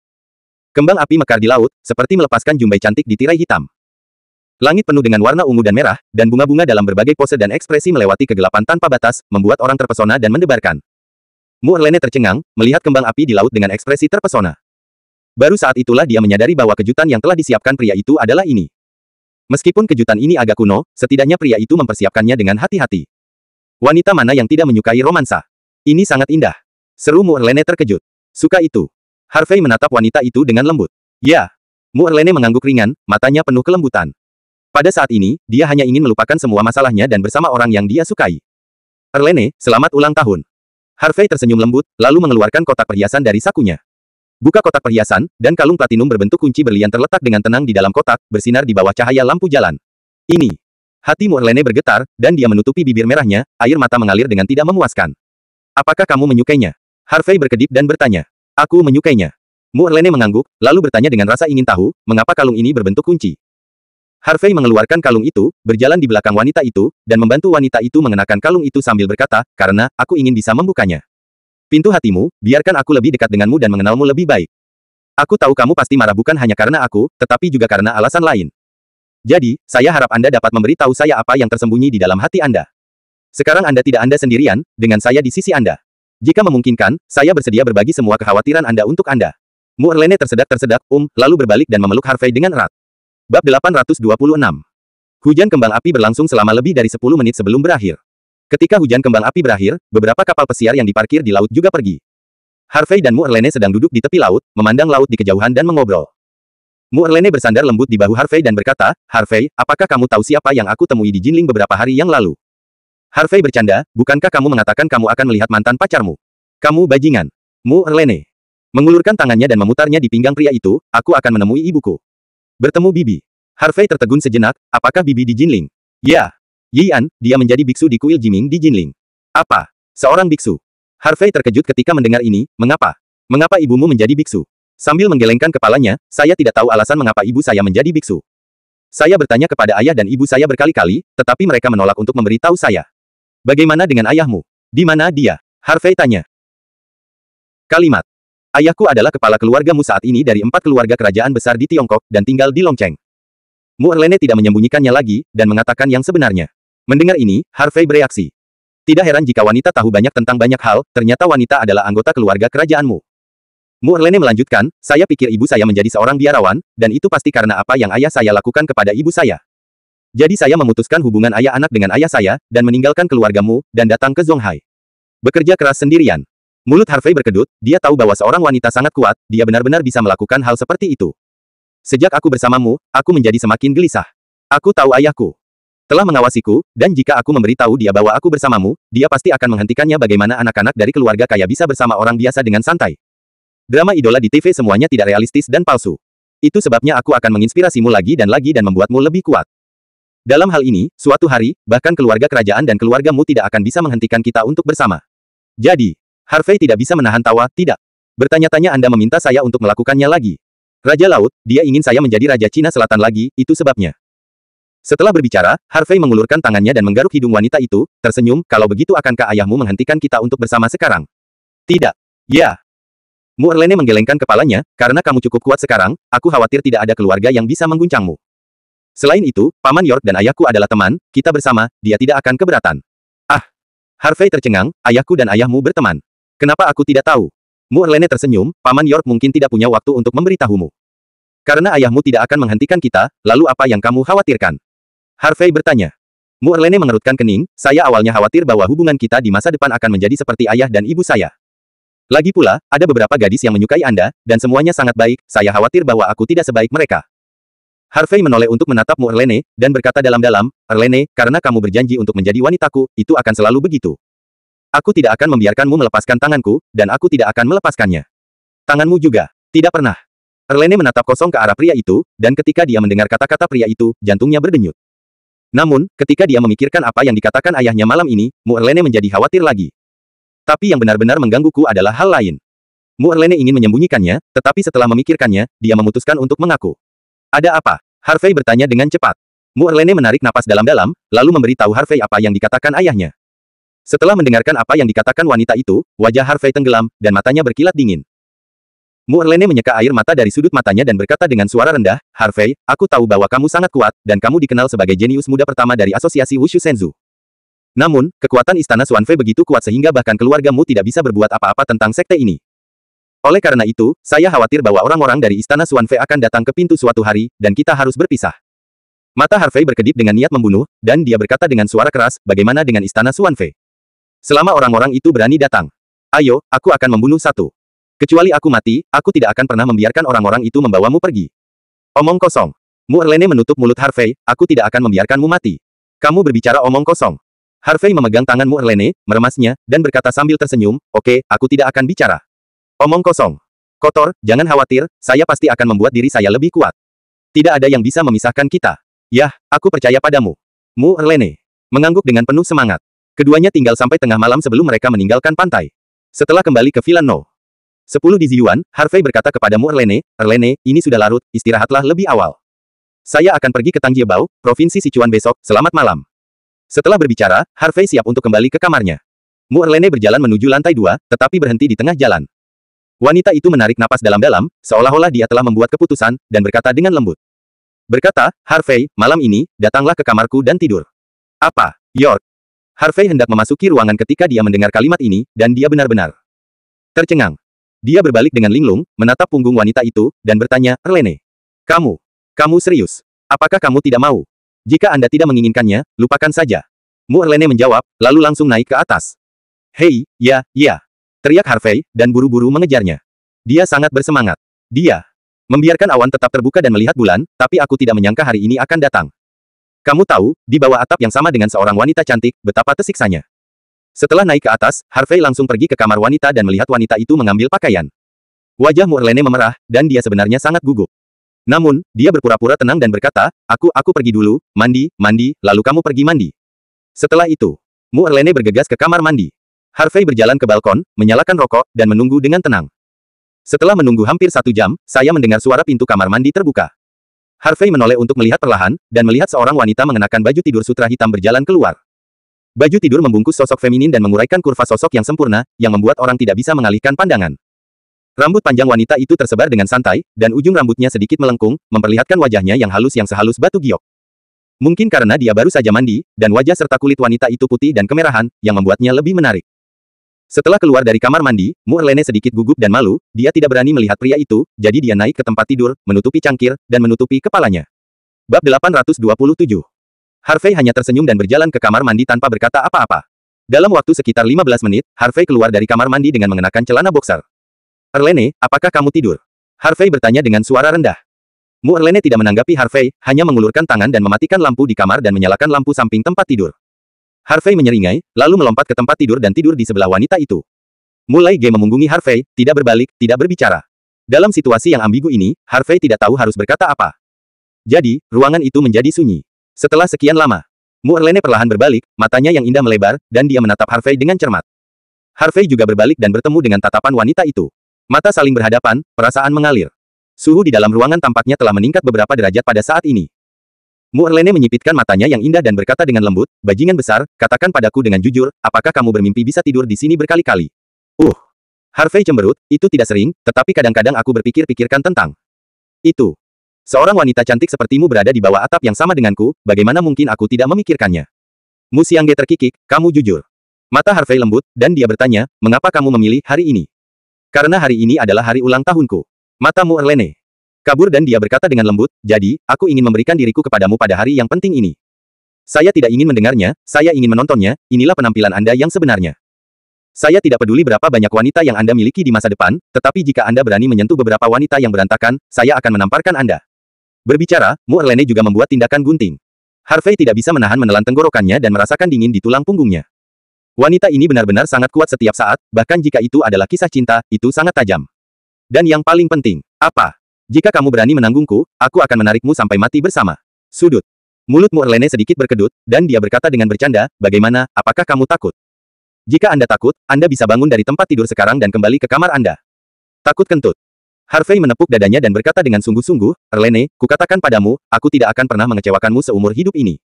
Kembang api mekar di laut, seperti melepaskan jumbai cantik di tirai hitam. Langit penuh dengan warna ungu dan merah, dan bunga-bunga dalam berbagai pose dan ekspresi melewati kegelapan tanpa batas, membuat orang terpesona dan mendebarkan. Mu Erlene tercengang, melihat kembang api di laut dengan ekspresi terpesona. Baru saat itulah dia menyadari bahwa kejutan yang telah disiapkan pria itu adalah ini. Meskipun kejutan ini agak kuno, setidaknya pria itu mempersiapkannya dengan hati-hati. Wanita mana yang tidak menyukai romansa? Ini sangat indah. Seru Mu Erlene terkejut. Suka itu. Harvey menatap wanita itu dengan lembut. Ya. Mu Erlene mengangguk ringan, matanya penuh kelembutan. Pada saat ini, dia hanya ingin melupakan semua masalahnya dan bersama orang yang dia sukai. Erlene, selamat ulang tahun. Harvey tersenyum lembut, lalu mengeluarkan kotak perhiasan dari sakunya. Buka kotak perhiasan, dan kalung platinum berbentuk kunci berlian terletak dengan tenang di dalam kotak, bersinar di bawah cahaya lampu jalan. Ini. Hati Mu Erlene bergetar, dan dia menutupi bibir merahnya, air mata mengalir dengan tidak memuaskan. Apakah kamu menyukainya? Harvey berkedip dan bertanya. Aku menyukainya. Mu Erlene mengangguk, lalu bertanya dengan rasa ingin tahu, mengapa kalung ini berbentuk kunci. Harvey mengeluarkan kalung itu, berjalan di belakang wanita itu, dan membantu wanita itu mengenakan kalung itu sambil berkata, karena, aku ingin bisa membukanya. Pintu hatimu, biarkan aku lebih dekat denganmu dan mengenalmu lebih baik. Aku tahu kamu pasti marah bukan hanya karena aku, tetapi juga karena alasan lain. Jadi, saya harap Anda dapat memberitahu saya apa yang tersembunyi di dalam hati Anda. Sekarang Anda tidak Anda sendirian, dengan saya di sisi Anda. Jika memungkinkan, saya bersedia berbagi semua kekhawatiran Anda untuk Anda. Mu Erlene tersedak-tersedak, lalu berbalik dan memeluk Harvey dengan erat. Bab 826. Hujan kembang api berlangsung selama lebih dari 10 menit sebelum berakhir. Ketika hujan kembang api berakhir, beberapa kapal pesiar yang diparkir di laut juga pergi. Harvey dan Mu Erlene sedang duduk di tepi laut, memandang laut di kejauhan dan mengobrol. Mu Erlene bersandar lembut di bahu Harvey dan berkata, Harvey, apakah kamu tahu siapa yang aku temui di Jinling beberapa hari yang lalu? Harvey bercanda, bukankah kamu mengatakan kamu akan melihat mantan pacarmu? Kamu bajingan. Mu Erlene mengulurkan tangannya dan memutarnya di pinggang pria itu, aku akan menemui ibuku. Bertemu Bibi. Harvey tertegun sejenak, apakah Bibi di Jinling? Ya. Yian, dia menjadi biksu di kuil Jiming di Jinling. Apa? Seorang biksu. Harvey terkejut ketika mendengar ini, mengapa? Mengapa ibumu menjadi biksu? Sambil menggelengkan kepalanya, saya tidak tahu alasan mengapa ibu saya menjadi biksu. Saya bertanya kepada ayah dan ibu saya berkali-kali, tetapi mereka menolak untuk memberitahu saya. Bagaimana dengan ayahmu? Di mana dia? Harvey tanya. Kalimat. Ayahku adalah kepala keluargamu saat ini dari 4 keluarga kerajaan besar di Tiongkok, dan tinggal di Longcheng. Mu Erlene tidak menyembunyikannya lagi, dan mengatakan yang sebenarnya. Mendengar ini, Harvey bereaksi. Tidak heran jika wanita tahu banyak tentang banyak hal, ternyata wanita adalah anggota keluarga kerajaanmu. Mu Erlene melanjutkan, saya pikir ibu saya menjadi seorang biarawan, dan itu pasti karena apa yang ayah saya lakukan kepada ibu saya. Jadi saya memutuskan hubungan ayah anak dengan ayah saya, dan meninggalkan keluargamu, dan datang ke Zonghai. Bekerja keras sendirian. Mulut Harvey berkedut, dia tahu bahwa seorang wanita sangat kuat, dia benar-benar bisa melakukan hal seperti itu. Sejak aku bersamamu, aku menjadi semakin gelisah. Aku tahu ayahku telah mengawasiku, dan jika aku memberitahu dia bahwa aku bersamamu, dia pasti akan menghentikannya bagaimana anak-anak dari keluarga kaya bisa bersama orang biasa dengan santai. Drama idola di TV semuanya tidak realistis dan palsu. Itu sebabnya aku akan menginspirasimu lagi dan membuatmu lebih kuat. Dalam hal ini, suatu hari, bahkan keluarga kerajaan dan keluargamu tidak akan bisa menghentikan kita untuk bersama. Jadi, Harvey tidak bisa menahan tawa, tidak. Bertanya-tanya Anda meminta saya untuk melakukannya lagi. Raja Laut, dia ingin saya menjadi Raja Cina Selatan lagi, itu sebabnya. Setelah berbicara, Harvey mengulurkan tangannya dan menggaruk hidung wanita itu, tersenyum, kalau begitu akankah ayahmu menghentikan kita untuk bersama sekarang? Tidak. Ya. Mu Erlene menggelengkan kepalanya, karena kamu cukup kuat sekarang, aku khawatir tidak ada keluarga yang bisa mengguncangmu. Selain itu, Paman York dan ayahku adalah teman, kita bersama, dia tidak akan keberatan. Ah. Harvey tercengang, ayahku dan ayahmu berteman. Kenapa aku tidak tahu? Mu Erlene tersenyum, Paman York mungkin tidak punya waktu untuk memberitahumu. Karena ayahmu tidak akan menghentikan kita, lalu apa yang kamu khawatirkan? Harvey bertanya. Mu Erlene mengerutkan kening, saya awalnya khawatir bahwa hubungan kita di masa depan akan menjadi seperti ayah dan ibu saya. Lagi pula, ada beberapa gadis yang menyukai Anda, dan semuanya sangat baik, saya khawatir bahwa aku tidak sebaik mereka. Harvey menoleh untuk menatap Mu Erlene, dan berkata dalam-dalam, Erlene, karena kamu berjanji untuk menjadi wanitaku, itu akan selalu begitu. Aku tidak akan membiarkanmu melepaskan tanganku, dan aku tidak akan melepaskannya. Tanganmu juga. Tidak pernah. Erlene menatap kosong ke arah pria itu, dan ketika dia mendengar kata-kata pria itu, jantungnya berdenyut. Namun, ketika dia memikirkan apa yang dikatakan ayahnya malam ini, Mu Erlene menjadi khawatir lagi. Tapi yang benar-benar menggangguku adalah hal lain. Mu Erlene ingin menyembunyikannya, tetapi setelah memikirkannya, dia memutuskan untuk mengaku. Ada apa? Harvey bertanya dengan cepat. Mu Erlene menarik napas dalam-dalam, lalu memberitahu Harvey apa yang dikatakan ayahnya. Setelah mendengarkan apa yang dikatakan wanita itu, wajah Harvey tenggelam, dan matanya berkilat dingin. Mu Erlene menyeka air mata dari sudut matanya dan berkata dengan suara rendah, Harvey, aku tahu bahwa kamu sangat kuat, dan kamu dikenal sebagai jenius muda pertama dari asosiasi Wushu Senzu. Namun, kekuatan Istana Xuanfei begitu kuat sehingga bahkan keluargamu tidak bisa berbuat apa-apa tentang sekte ini. Oleh karena itu, saya khawatir bahwa orang-orang dari Istana Xuanfei akan datang ke pintu suatu hari, dan kita harus berpisah. Mata Harvey berkedip dengan niat membunuh, dan dia berkata dengan suara keras, bagaimana dengan Istana Xuanfei? Selama orang-orang itu berani datang. Ayo, aku akan membunuh satu. Kecuali aku mati, aku tidak akan pernah membiarkan orang-orang itu membawamu pergi. Omong kosong. Mu Erlene menutup mulut Harvey, aku tidak akan membiarkanmu mati. Kamu berbicara omong kosong. Harvey memegang tangan Mu Erlene, meremasnya, dan berkata sambil tersenyum, oke, aku tidak akan bicara. Omong kosong. Kotor, jangan khawatir, saya pasti akan membuat diri saya lebih kuat. Tidak ada yang bisa memisahkan kita. Yah, aku percaya padamu. Mu Erlene mengangguk dengan penuh semangat. Keduanya tinggal sampai tengah malam sebelum mereka meninggalkan pantai. Setelah kembali ke Villa No. 10 di Ziyuan, Harvey berkata kepada Mu Erlene, Erlene, ini sudah larut, istirahatlah lebih awal. Saya akan pergi ke Tangjiebao, Provinsi Sichuan besok, selamat malam. Setelah berbicara, Harvey siap untuk kembali ke kamarnya. Mu Erlene berjalan menuju lantai 2, tetapi berhenti di tengah jalan. Wanita itu menarik napas dalam-dalam, seolah-olah dia telah membuat keputusan, dan berkata dengan lembut. Berkata, Harvey, malam ini, datanglah ke kamarku dan tidur. Apa, York? Harvey hendak memasuki ruangan ketika dia mendengar kalimat ini, dan dia benar-benar tercengang. Dia berbalik dengan linglung, menatap punggung wanita itu, dan bertanya, Erlene. Kamu serius? Apakah kamu tidak mau? Jika Anda tidak menginginkannya, lupakan saja. Mu Erlene menjawab, lalu langsung naik ke atas. Hei, ya, teriak Harvey, dan buru-buru mengejarnya. Dia sangat bersemangat. Dia membiarkan awan tetap terbuka dan melihat bulan, tapi aku tidak menyangka hari ini akan datang. Kamu tahu, di bawah atap yang sama dengan seorang wanita cantik, betapa tersiksanya. Setelah naik ke atas, Harvey langsung pergi ke kamar wanita dan melihat wanita itu mengambil pakaian. Wajah Mu Erlene memerah, dan dia sebenarnya sangat gugup. Namun, dia berpura-pura tenang dan berkata, aku pergi dulu, mandi, lalu kamu pergi mandi. Setelah itu, Mu Erlene bergegas ke kamar mandi. Harvey berjalan ke balkon, menyalakan rokok, dan menunggu dengan tenang. Setelah menunggu hampir 1 jam, saya mendengar suara pintu kamar mandi terbuka. Harvey menoleh untuk melihat perlahan, dan melihat seorang wanita mengenakan baju tidur sutra hitam berjalan keluar. Baju tidur membungkus sosok feminin dan menguraikan kurva sosok yang sempurna, yang membuat orang tidak bisa mengalihkan pandangan. Rambut panjang wanita itu tersebar dengan santai, dan ujung rambutnya sedikit melengkung, memperlihatkan wajahnya yang halus yang sehalus batu giok. Mungkin karena dia baru saja mandi, dan wajah serta kulit wanita itu putih dan kemerahan, yang membuatnya lebih menarik. Setelah keluar dari kamar mandi, Mu Erlene sedikit gugup dan malu, dia tidak berani melihat pria itu, jadi dia naik ke tempat tidur, menutupi cangkir, dan menutupi kepalanya. Bab 827. Harvey hanya tersenyum dan berjalan ke kamar mandi tanpa berkata apa-apa. Dalam waktu sekitar 15 menit, Harvey keluar dari kamar mandi dengan mengenakan celana boxer. Erlene, apakah kamu tidur? Harvey bertanya dengan suara rendah. Mu Erlene tidak menanggapi Harvey, hanya mengulurkan tangan dan mematikan lampu di kamar dan menyalakan lampu samping tempat tidur. Harvey menyeringai, lalu melompat ke tempat tidur dan tidur di sebelah wanita itu. Mulai Ge memunggungi Harvey, tidak berbalik, tidak berbicara. Dalam situasi yang ambigu ini, Harvey tidak tahu harus berkata apa. Jadi, ruangan itu menjadi sunyi. Setelah sekian lama, Mu Erlene perlahan berbalik, matanya yang indah melebar, dan dia menatap Harvey dengan cermat. Harvey juga berbalik dan bertemu dengan tatapan wanita itu. Mata saling berhadapan, perasaan mengalir. Suhu di dalam ruangan tampaknya telah meningkat beberapa derajat pada saat ini. Mu Erlene menyipitkan matanya yang indah dan berkata dengan lembut, "Bajingan besar, katakan padaku dengan jujur, apakah kamu bermimpi bisa tidur di sini berkali-kali?" Harvey cemberut, "Itu tidak sering, tetapi kadang-kadang aku berpikir-pikirkan tentang itu. Seorang wanita cantik sepertimu berada di bawah atap yang sama denganku, bagaimana mungkin aku tidak memikirkannya?" Mu Xiangge terkikik, "Kamu jujur." Mata Harvey lembut, dan dia bertanya, "Mengapa kamu memilih hari ini?" "Karena hari ini adalah hari ulang tahunku." Mata Mu Erlene kabur dan dia berkata dengan lembut, "Jadi, aku ingin memberikan diriku kepadamu pada hari yang penting ini." "Saya tidak ingin mendengarnya, saya ingin menontonnya, inilah penampilan Anda yang sebenarnya." "Saya tidak peduli berapa banyak wanita yang Anda miliki di masa depan, tetapi jika Anda berani menyentuh beberapa wanita yang berantakan, saya akan menamparkan Anda." Berbicara, Mu Erlene juga membuat tindakan gunting. Harvey tidak bisa menahan menelan tenggorokannya dan merasakan dingin di tulang punggungnya. Wanita ini benar-benar sangat kuat setiap saat, bahkan jika itu adalah kisah cinta, itu sangat tajam. Dan yang paling penting, apa? "Jika kamu berani menanggungku, aku akan menarikmu sampai mati bersama." Sudut mulut Mu Erlene sedikit berkedut, dan dia berkata dengan bercanda, "Bagaimana, apakah kamu takut? Jika Anda takut, Anda bisa bangun dari tempat tidur sekarang dan kembali ke kamar Anda." Takut kentut. Harvey menepuk dadanya dan berkata dengan sungguh-sungguh, "Erlene, kukatakan padamu, aku tidak akan pernah mengecewakanmu seumur hidup ini.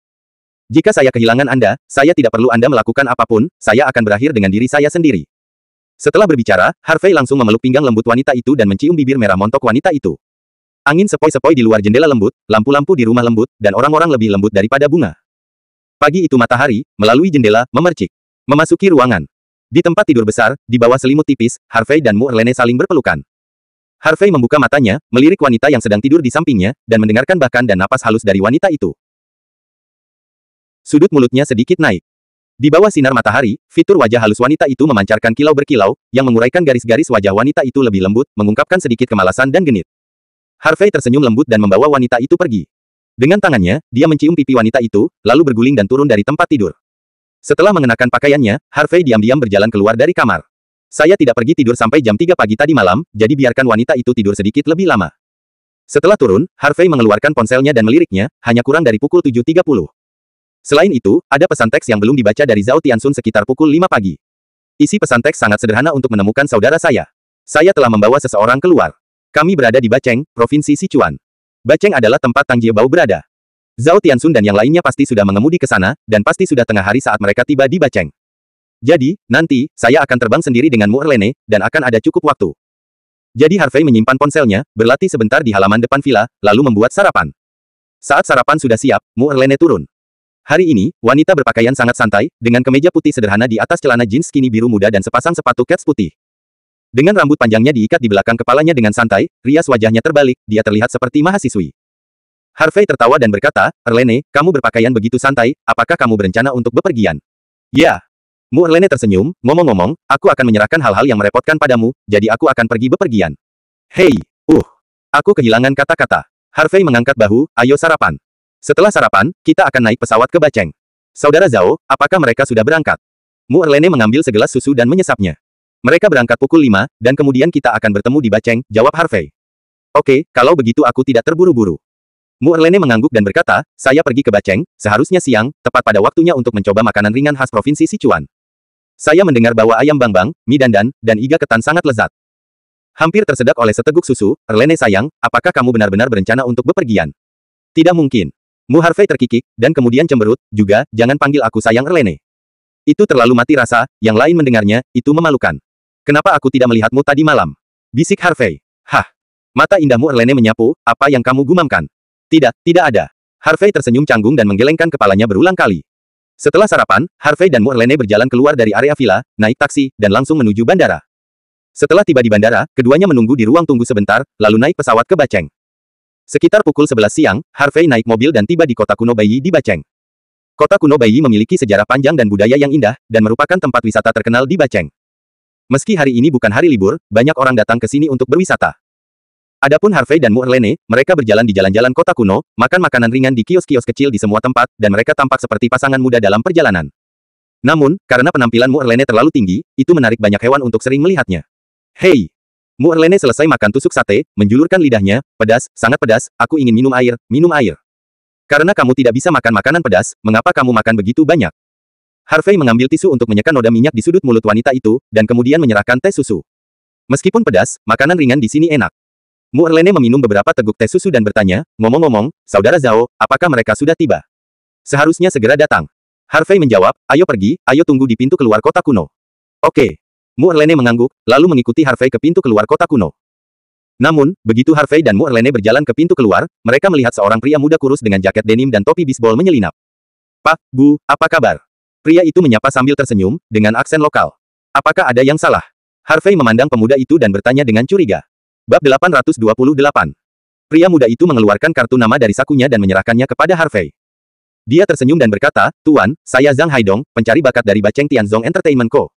Jika saya kehilangan Anda, saya tidak perlu Anda melakukan apapun, saya akan berakhir dengan diri saya sendiri." Setelah berbicara, Harvey langsung memeluk pinggang lembut wanita itu dan mencium bibir merah montok wanita itu. Angin sepoi-sepoi di luar jendela lembut, lampu-lampu di rumah lembut, dan orang-orang lebih lembut daripada bunga. Pagi itu matahari, melalui jendela, memercik. Memasuki ruangan. Di tempat tidur besar, di bawah selimut tipis, Harvey dan Mu Erlene saling berpelukan. Harvey membuka matanya, melirik wanita yang sedang tidur di sampingnya, dan mendengarkan bahkan dan napas halus dari wanita itu. Sudut mulutnya sedikit naik. Di bawah sinar matahari, fitur wajah halus wanita itu memancarkan kilau berkilau, yang menguraikan garis-garis wajah wanita itu lebih lembut, mengungkapkan sedikit kemalasan dan genit. Harvey tersenyum lembut dan membawa wanita itu pergi. Dengan tangannya, dia mencium pipi wanita itu, lalu berguling dan turun dari tempat tidur. Setelah mengenakan pakaiannya, Harvey diam-diam berjalan keluar dari kamar. "Saya tidak pergi tidur sampai jam 3 pagi tadi malam, jadi biarkan wanita itu tidur sedikit lebih lama." Setelah turun, Harvey mengeluarkan ponselnya dan meliriknya, hanya kurang dari pukul 7.30. Selain itu, ada pesan teks yang belum dibaca dari Zhao Tianxun sekitar pukul 5 pagi. Isi pesan teks sangat sederhana untuk menemukan saudara saya. "Saya telah membawa seseorang keluar. Kami berada di Baceng, Provinsi Sichuan. Baceng adalah tempat Tang Jiebao berada. Zhao Tianxun dan yang lainnya pasti sudah mengemudi ke sana, dan pasti sudah tengah hari saat mereka tiba di Baceng. Jadi, nanti, saya akan terbang sendiri dengan Mu Erlene, dan akan ada cukup waktu." Jadi Harvey menyimpan ponselnya, berlatih sebentar di halaman depan villa, lalu membuat sarapan. Saat sarapan sudah siap, Mu Erlene turun. Hari ini, wanita berpakaian sangat santai, dengan kemeja putih sederhana di atas celana jeans skinny biru muda dan sepasang sepatu kets putih. Dengan rambut panjangnya diikat di belakang kepalanya dengan santai, rias wajahnya terbalik, dia terlihat seperti mahasiswi. Harvey tertawa dan berkata, "Erlene, kamu berpakaian begitu santai, apakah kamu berencana untuk bepergian?" "Ya." Mu Erlene tersenyum, "Ngomong-ngomong, aku akan menyerahkan hal-hal yang merepotkan padamu, jadi aku akan pergi bepergian." "Hei, aku kehilangan kata-kata." Harvey mengangkat bahu, "Ayo sarapan. Setelah sarapan, kita akan naik pesawat ke Baceng. Saudara Zhao, apakah mereka sudah berangkat?" Mu Erlene mengambil segelas susu dan menyesapnya. "Mereka berangkat pukul 5, dan kemudian kita akan bertemu di Baceng," jawab Harvey. "Oke, kalau begitu aku tidak terburu-buru." Mu Erlene mengangguk dan berkata, "Saya pergi ke Baceng, seharusnya siang, tepat pada waktunya untuk mencoba makanan ringan khas Provinsi Sichuan. Saya mendengar bahwa ayam bangbang, mie dandan, dan iga ketan sangat lezat." Hampir tersedak oleh seteguk susu, "Erlene sayang, apakah kamu benar-benar berencana untuk bepergian?" "Tidak mungkin." Mu Harvey terkikik, dan kemudian cemberut, "Juga, jangan panggil aku sayang Erlene. Itu terlalu mati rasa, yang lain mendengarnya, itu memalukan. Kenapa aku tidak melihatmu tadi malam?" bisik Harvey. "Hah?" Mata indah Mu Erlene menyapu, "Apa yang kamu gumamkan?" Tidak ada." Harvey tersenyum canggung dan menggelengkan kepalanya berulang kali. Setelah sarapan, Harvey dan Mu Erlene berjalan keluar dari area villa, naik taksi, dan langsung menuju bandara. Setelah tiba di bandara, keduanya menunggu di ruang tunggu sebentar, lalu naik pesawat ke Baceng. Sekitar pukul 11 siang, Harvey naik mobil dan tiba di kota kuno Baiyi di Baceng. Kota kuno Baiyi memiliki sejarah panjang dan budaya yang indah, dan merupakan tempat wisata terkenal di Baceng. Meski hari ini bukan hari libur, banyak orang datang ke sini untuk berwisata. Adapun Harvey dan Mu Erlene, mereka berjalan di jalan-jalan kota kuno, makan makanan ringan di kios-kios kecil di semua tempat, dan mereka tampak seperti pasangan muda dalam perjalanan. Namun, karena penampilan Mu Erlene terlalu tinggi, itu menarik banyak hewan untuk sering melihatnya. "Hei!" Mu Erlene selesai makan tusuk sate, menjulurkan lidahnya, "Pedas, sangat pedas, aku ingin minum air, minum air." Karena kamu tidak bisa makan makanan pedas, mengapa kamu makan begitu banyak? Harvey mengambil tisu untuk menyekan noda minyak di sudut mulut wanita itu, dan kemudian menyerahkan teh susu. Meskipun pedas, makanan ringan di sini enak. Mu Erlene meminum beberapa teguk teh susu dan bertanya, ngomong-ngomong, Saudara Zhao, apakah mereka sudah tiba? Seharusnya segera datang. Harvey menjawab, ayo pergi, ayo tunggu di pintu keluar kota kuno. Oke. Mu Erlene mengangguk, lalu mengikuti Harvey ke pintu keluar kota kuno. Namun, begitu Harvey dan Mu Erlene berjalan ke pintu keluar, mereka melihat seorang pria muda kurus dengan jaket denim dan topi bisbol menyelinap. Pak, Bu, apa kabar? Pria itu menyapa sambil tersenyum, dengan aksen lokal. Apakah ada yang salah? Harvey memandang pemuda itu dan bertanya dengan curiga. Bab 828. Pria muda itu mengeluarkan kartu nama dari sakunya dan menyerahkannya kepada Harvey. Dia tersenyum dan berkata, Tuan, saya Zhang Haidong, pencari bakat dari Bacheng Tianzong Entertainment Co.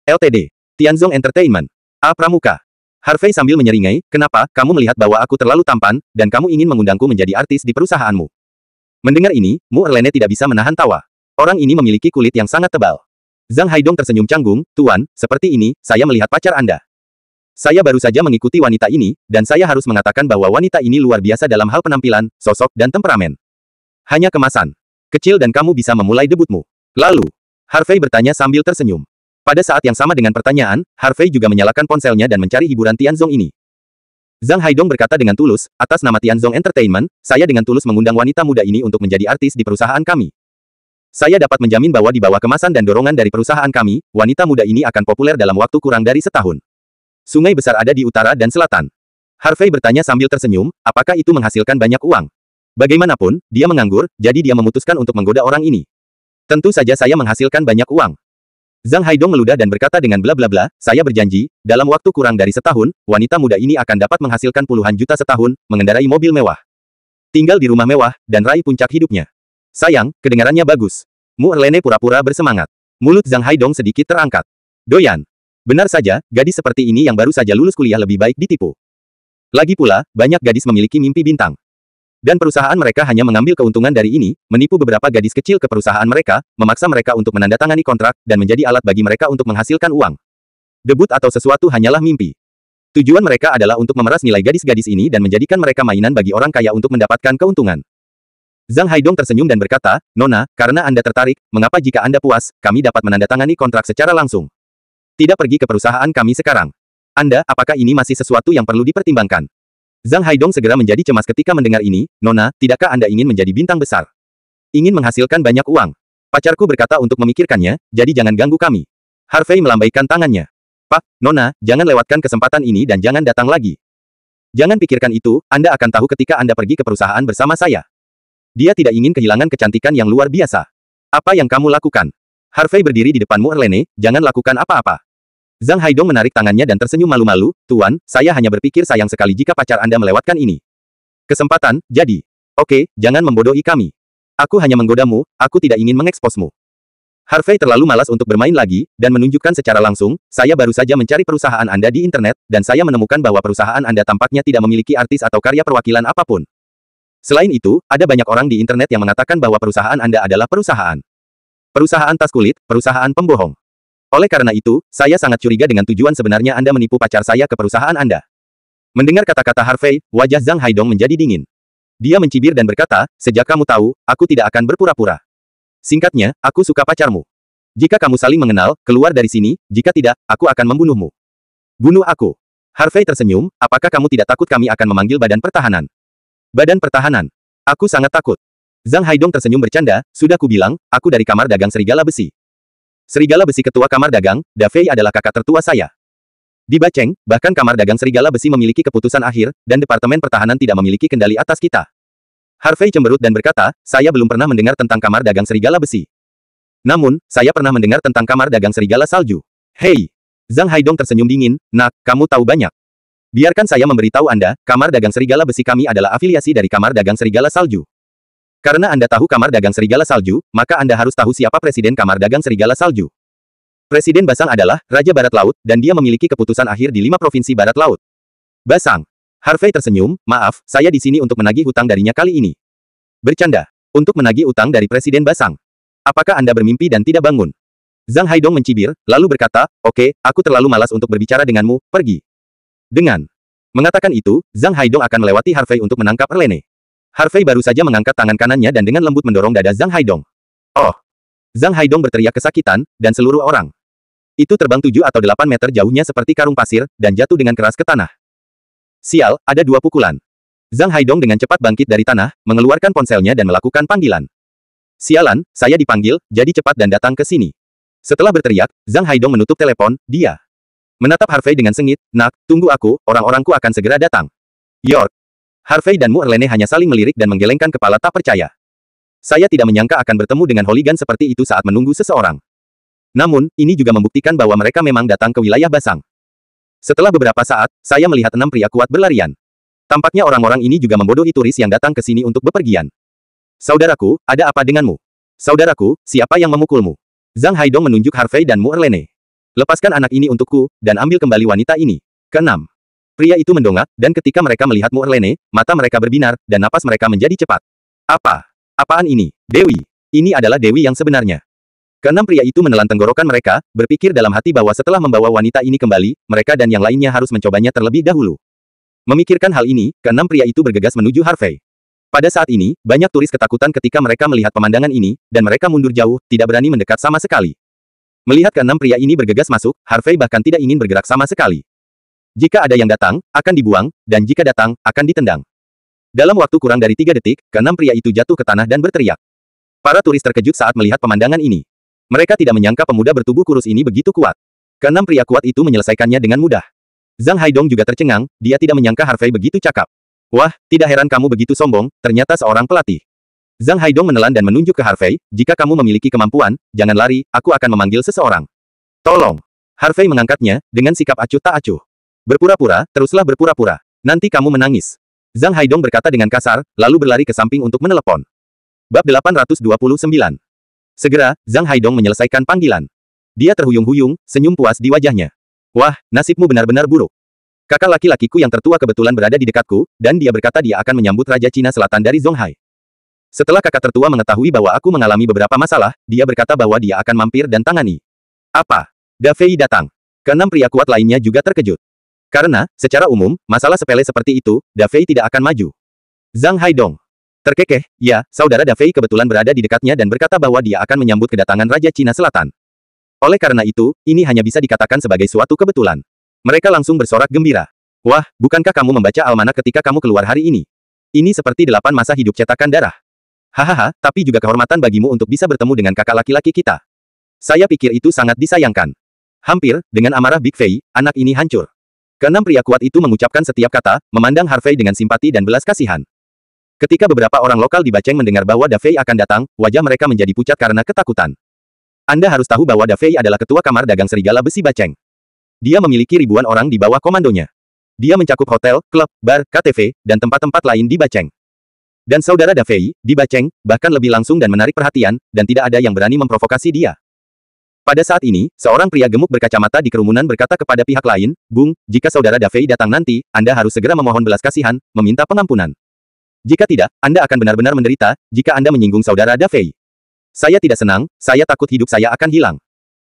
Ltd. Tianzong Entertainment. A. Pramuka. Harvey sambil menyeringai, kenapa, kamu melihat bahwa aku terlalu tampan, dan kamu ingin mengundangku menjadi artis di perusahaanmu. Mendengar ini, Mu Erlene tidak bisa menahan tawa. Orang ini memiliki kulit yang sangat tebal. Zhang Haidong tersenyum canggung, Tuan, seperti ini, saya melihat pacar Anda. Saya baru saja mengikuti wanita ini, dan saya harus mengatakan bahwa wanita ini luar biasa dalam hal penampilan, sosok, dan temperamen. Hanya kemasan. Kecil dan kamu bisa memulai debutmu. Lalu, Harvey bertanya sambil tersenyum. Pada saat yang sama dengan pertanyaan, Harvey juga menyalakan ponselnya dan mencari hiburan Tianzong ini. Zhang Haidong berkata dengan tulus, atas nama Tianzong Entertainment, saya dengan tulus mengundang wanita muda ini untuk menjadi artis di perusahaan kami. Saya dapat menjamin bahwa di bawah kemasan dan dorongan dari perusahaan kami, wanita muda ini akan populer dalam waktu kurang dari setahun. Sungai besar ada di utara dan selatan. Harvey bertanya sambil tersenyum, apakah itu menghasilkan banyak uang? Bagaimanapun, dia menganggur, jadi dia memutuskan untuk menggoda orang ini. Tentu saja saya menghasilkan banyak uang. Zhang Haidong meludah dan berkata dengan bla bla bla, saya berjanji, dalam waktu kurang dari setahun, wanita muda ini akan dapat menghasilkan puluhan juta setahun, mengendarai mobil mewah. Tinggal di rumah mewah, dan raih puncak hidupnya. Sayang, kedengarannya bagus. Mu Erlene pura-pura bersemangat. Mulut Zhang Haidong sedikit terangkat. Doyan. Benar saja, gadis seperti ini yang baru saja lulus kuliah lebih baik ditipu. Lagi pula, banyak gadis memiliki mimpi bintang. Dan perusahaan mereka hanya mengambil keuntungan dari ini, menipu beberapa gadis kecil ke perusahaan mereka, memaksa mereka untuk menandatangani kontrak, dan menjadi alat bagi mereka untuk menghasilkan uang. Debut atau sesuatu hanyalah mimpi. Tujuan mereka adalah untuk memeras nilai gadis-gadis ini dan menjadikan mereka mainan bagi orang kaya untuk mendapatkan keuntungan. Zhang Haidong tersenyum dan berkata, Nona, karena Anda tertarik, mengapa jika Anda puas, kami dapat menandatangani kontrak secara langsung. Tidak pergi ke perusahaan kami sekarang. Anda, apakah ini masih sesuatu yang perlu dipertimbangkan? Zhang Haidong segera menjadi cemas ketika mendengar ini, Nona, tidakkah Anda ingin menjadi bintang besar? Ingin menghasilkan banyak uang? Pacarku berkata untuk memikirkannya, jadi jangan ganggu kami. Harvey melambaikan tangannya. Pak, Nona, jangan lewatkan kesempatan ini dan jangan datang lagi. Jangan pikirkan itu, Anda akan tahu ketika Anda pergi ke perusahaan bersama saya. Dia tidak ingin kehilangan kecantikan yang luar biasa. Apa yang kamu lakukan? Harvey berdiri di depan Mu Erlene, jangan lakukan apa-apa. Zhang Haidong menarik tangannya dan tersenyum malu-malu, Tuan, saya hanya berpikir sayang sekali jika pacar Anda melewatkan ini. Kesempatan, jadi. Oke, jangan membodohi kami. Aku hanya menggodamu, aku tidak ingin mengeksposmu. Harvey terlalu malas untuk bermain lagi, dan menunjukkan secara langsung, saya baru saja mencari perusahaan Anda di internet, dan saya menemukan bahwa perusahaan Anda tampaknya tidak memiliki artis atau karya perwakilan apapun. Selain itu, ada banyak orang di internet yang mengatakan bahwa perusahaan Anda adalah perusahaan tas kulit, perusahaan pembohong. Oleh karena itu, saya sangat curiga dengan tujuan sebenarnya Anda menipu pacar saya ke perusahaan Anda. Mendengar kata-kata Harvey, wajah Zhang Haidong menjadi dingin. Dia mencibir dan berkata, sejak kamu tahu, aku tidak akan berpura-pura. Singkatnya, aku suka pacarmu. Jika kamu saling mengenal, keluar dari sini, jika tidak, aku akan membunuhmu. Bunuh aku. Harvey tersenyum, apakah kamu tidak takut kami akan memanggil badan pertahanan? Badan pertahanan. Aku sangat takut. Zhang Haidong tersenyum bercanda, sudah kubilang, aku dari kamar dagang serigala besi. Serigala besi ketua kamar dagang, Da Fei adalah kakak tertua saya. Di Bacheng, bahkan kamar dagang serigala besi memiliki keputusan akhir, dan departemen pertahanan tidak memiliki kendali atas kita. Harvey cemberut dan berkata, saya belum pernah mendengar tentang kamar dagang serigala besi. Namun, saya pernah mendengar tentang kamar dagang serigala salju. Hei! Zhang Haidong tersenyum dingin, nak, kamu tahu banyak. Biarkan saya memberitahu Anda, kamar dagang serigala besi kami adalah afiliasi dari kamar dagang serigala salju. Karena Anda tahu kamar dagang serigala salju, maka Anda harus tahu siapa presiden kamar dagang serigala salju. Presiden Basang adalah Raja Barat Laut, dan dia memiliki keputusan akhir di 5 provinsi Barat Laut. Basang. Harvey tersenyum, maaf, saya di sini untuk menagih hutang darinya kali ini. Bercanda. Untuk menagih utang dari Presiden Basang. Apakah Anda bermimpi dan tidak bangun? Zhang Haidong mencibir, lalu berkata, oke, aku terlalu malas untuk berbicara denganmu, pergi. Dengan mengatakan itu, Zhang Haidong akan melewati Harvey untuk menangkap Erlene. Harvey baru saja mengangkat tangan kanannya dan dengan lembut mendorong dada Zhang Haidong. Oh! Zhang Haidong berteriak kesakitan, dan seluruh orang itu terbang 7 atau 8 meter jauhnya seperti karung pasir, dan jatuh dengan keras ke tanah. Sial, ada 2 pukulan. Zhang Haidong dengan cepat bangkit dari tanah, mengeluarkan ponselnya dan melakukan panggilan. Sialan, saya dipanggil, jadi cepat dan datang ke sini. Setelah berteriak, Zhang Haidong menutup telepon, dia menatap Harvey dengan sengit, nak, tunggu aku, orang-orangku akan segera datang. York. Harvey dan Mu Erlene hanya saling melirik dan menggelengkan kepala tak percaya. Saya tidak menyangka akan bertemu dengan hooligan seperti itu saat menunggu seseorang. Namun, ini juga membuktikan bahwa mereka memang datang ke wilayah Basang. Setelah beberapa saat, saya melihat 6 pria kuat berlarian. Tampaknya orang-orang ini juga membodohi turis yang datang ke sini untuk bepergian. Saudaraku, ada apa denganmu? Saudaraku, siapa yang memukulmu? Zhang Haidong menunjuk Harvey dan Mu Erlene. Lepaskan anak ini untukku, dan ambil kembali wanita ini. Keenam. Pria itu mendongak, dan ketika mereka melihat Mu Erlene, mata mereka berbinar, dan napas mereka menjadi cepat. Apa? Apaan ini? Dewi. Ini adalah Dewi yang sebenarnya. Keenam pria itu menelan tenggorokan mereka, berpikir dalam hati bahwa setelah membawa wanita ini kembali, mereka dan yang lainnya harus mencobanya terlebih dahulu. Memikirkan hal ini, keenam pria itu bergegas menuju Harvey. Pada saat ini, banyak turis ketakutan ketika mereka melihat pemandangan ini, dan mereka mundur jauh, tidak berani mendekat sama sekali. Melihat keenam pria ini bergegas masuk, Harvey bahkan tidak ingin bergerak sama sekali. Jika ada yang datang, akan dibuang, dan jika datang, akan ditendang. Dalam waktu kurang dari 3 detik, keenam pria itu jatuh ke tanah dan berteriak. Para turis terkejut saat melihat pemandangan ini. Mereka tidak menyangka pemuda bertubuh kurus ini begitu kuat. Keenam pria kuat itu menyelesaikannya dengan mudah. Zhang Haidong juga tercengang, dia tidak menyangka Harvey begitu cakap. Wah, tidak heran kamu begitu sombong, ternyata seorang pelatih. Zhang Haidong menelan dan menunjuk ke Harvey, jika kamu memiliki kemampuan, jangan lari, aku akan memanggil seseorang. Tolong. Harvey mengangkatnya, dengan sikap acuh tak acuh. Berpura-pura, teruslah berpura-pura. Nanti kamu menangis. Zhang Haidong berkata dengan kasar, lalu berlari ke samping untuk menelepon. Bab 829. Segera, Zhang Haidong menyelesaikan panggilan. Dia terhuyung-huyung, senyum puas di wajahnya. Wah, nasibmu benar-benar buruk. Kakak laki-lakiku yang tertua kebetulan berada di dekatku, dan dia berkata dia akan menyambut Raja Cina Selatan dari Zonghai. Setelah kakak tertua mengetahui bahwa aku mengalami beberapa masalah, dia berkata bahwa dia akan mampir dan tangani. Apa? Da Fei datang. Keenam pria kuat lainnya juga terkejut. Karena, secara umum, masalah sepele seperti itu, Da Fei tidak akan maju. Zhang Haidong terkekeh, ya, saudara Da Fei kebetulan berada di dekatnya dan berkata bahwa dia akan menyambut kedatangan Raja Cina Selatan. Oleh karena itu, ini hanya bisa dikatakan sebagai suatu kebetulan. Mereka langsung bersorak gembira. Wah, bukankah kamu membaca almanak ketika kamu keluar hari ini? Ini seperti 8 masa hidup cetakan darah. Hahaha, tapi juga kehormatan bagimu untuk bisa bertemu dengan kakak laki-laki kita. Saya pikir itu sangat disayangkan. Hampir, dengan amarah Big Fei, anak ini hancur. Keenam pria kuat itu mengucapkan setiap kata, memandang Harvey dengan simpati dan belas kasihan. Ketika beberapa orang lokal di Baceng mendengar bahwa Da Fei akan datang, wajah mereka menjadi pucat karena ketakutan. Anda harus tahu bahwa Da Fei adalah ketua kamar dagang serigala besi Baceng. Dia memiliki ribuan orang di bawah komandonya. Dia mencakup hotel, klub, bar, KTV, dan tempat-tempat lain di Baceng. Dan saudara Da Fei, di Baceng, bahkan lebih langsung dan menarik perhatian, dan tidak ada yang berani memprovokasi dia. Pada saat ini, seorang pria gemuk berkacamata di kerumunan berkata kepada pihak lain, Bung, jika saudara Da Fei datang nanti, Anda harus segera memohon belas kasihan, meminta pengampunan. Jika tidak, Anda akan benar-benar menderita, jika Anda menyinggung saudara Da Fei. Saya tidak senang, saya takut hidup saya akan hilang.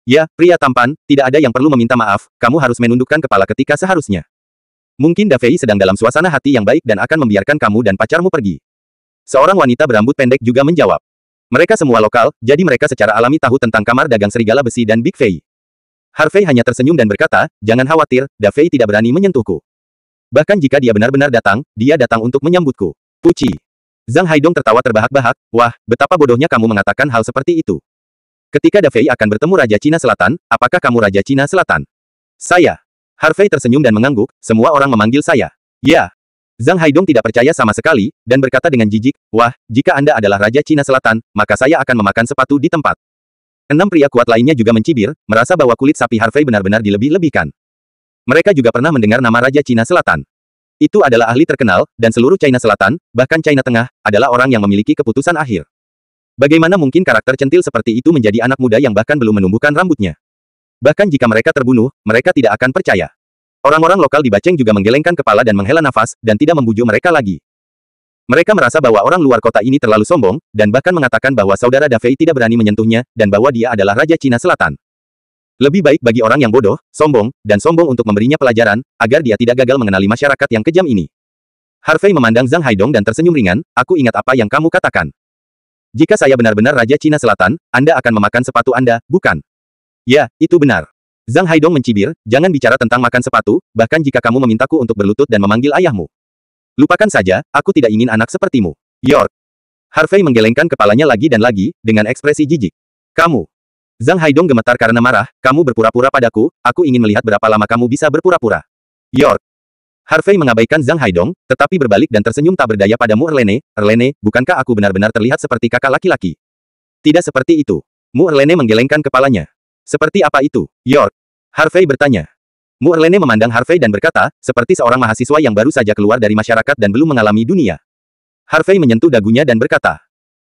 Ya, pria tampan, tidak ada yang perlu meminta maaf, kamu harus menundukkan kepala ketika seharusnya. Mungkin Da Fei sedang dalam suasana hati yang baik dan akan membiarkan kamu dan pacarmu pergi. Seorang wanita berambut pendek juga menjawab. Mereka semua lokal, jadi mereka secara alami tahu tentang kamar dagang serigala besi dan Big Fei. Harvey hanya tersenyum dan berkata, jangan khawatir, Da Fei tidak berani menyentuhku. Bahkan jika dia benar-benar datang, dia datang untuk menyambutku. Puci. Zhang Haidong tertawa terbahak-bahak, wah, betapa bodohnya kamu mengatakan hal seperti itu. Ketika Da Fei akan bertemu Raja Cina Selatan, apakah kamu Raja Cina Selatan? Saya. Harvey tersenyum dan mengangguk, semua orang memanggil saya. Ya. Zhang Haidong tidak percaya sama sekali, dan berkata dengan jijik, wah, jika Anda adalah Raja Cina Selatan, maka saya akan memakan sepatu di tempat. 6 pria kuat lainnya juga mencibir, merasa bahwa kulit sapi Harvey benar-benar dilebih-lebihkan. Mereka juga pernah mendengar nama Raja Cina Selatan. Itu adalah ahli terkenal, dan seluruh China Selatan, bahkan China Tengah, adalah orang yang memiliki keputusan akhir. Bagaimana mungkin karakter centil seperti itu menjadi anak muda yang bahkan belum menumbuhkan rambutnya? Bahkan jika mereka terbunuh, mereka tidak akan percaya. Orang-orang lokal di Baceng juga menggelengkan kepala dan menghela nafas, dan tidak membujuk mereka lagi. Mereka merasa bahwa orang luar kota ini terlalu sombong, dan bahkan mengatakan bahwa saudara Da Fei tidak berani menyentuhnya, dan bahwa dia adalah Raja Cina Selatan. Lebih baik bagi orang yang bodoh, sombong, dan sombong untuk memberinya pelajaran, agar dia tidak gagal mengenali masyarakat yang kejam ini. Harvey memandang Zhang Haidong dan tersenyum ringan, aku ingat apa yang kamu katakan. Jika saya benar-benar Raja Cina Selatan, Anda akan memakan sepatu Anda, bukan? Ya, itu benar. Zhang Haidong mencibir, jangan bicara tentang makan sepatu, bahkan jika kamu memintaku untuk berlutut dan memanggil ayahmu. Lupakan saja, aku tidak ingin anak sepertimu. York. Harvey menggelengkan kepalanya lagi dan lagi, dengan ekspresi jijik. Kamu. Zhang Haidong gemetar karena marah, kamu berpura-pura padaku, aku ingin melihat berapa lama kamu bisa berpura-pura. York. Harvey mengabaikan Zhang Haidong, tetapi berbalik dan tersenyum tak berdaya pada Mu Erlene. Erlene, bukankah aku benar-benar terlihat seperti kakak laki-laki? Tidak seperti itu. Mu Erlene menggelengkan kepalanya. Seperti apa itu, York? Harvey bertanya. Mu Erlene memandang Harvey dan berkata, seperti seorang mahasiswa yang baru saja keluar dari masyarakat dan belum mengalami dunia. Harvey menyentuh dagunya dan berkata,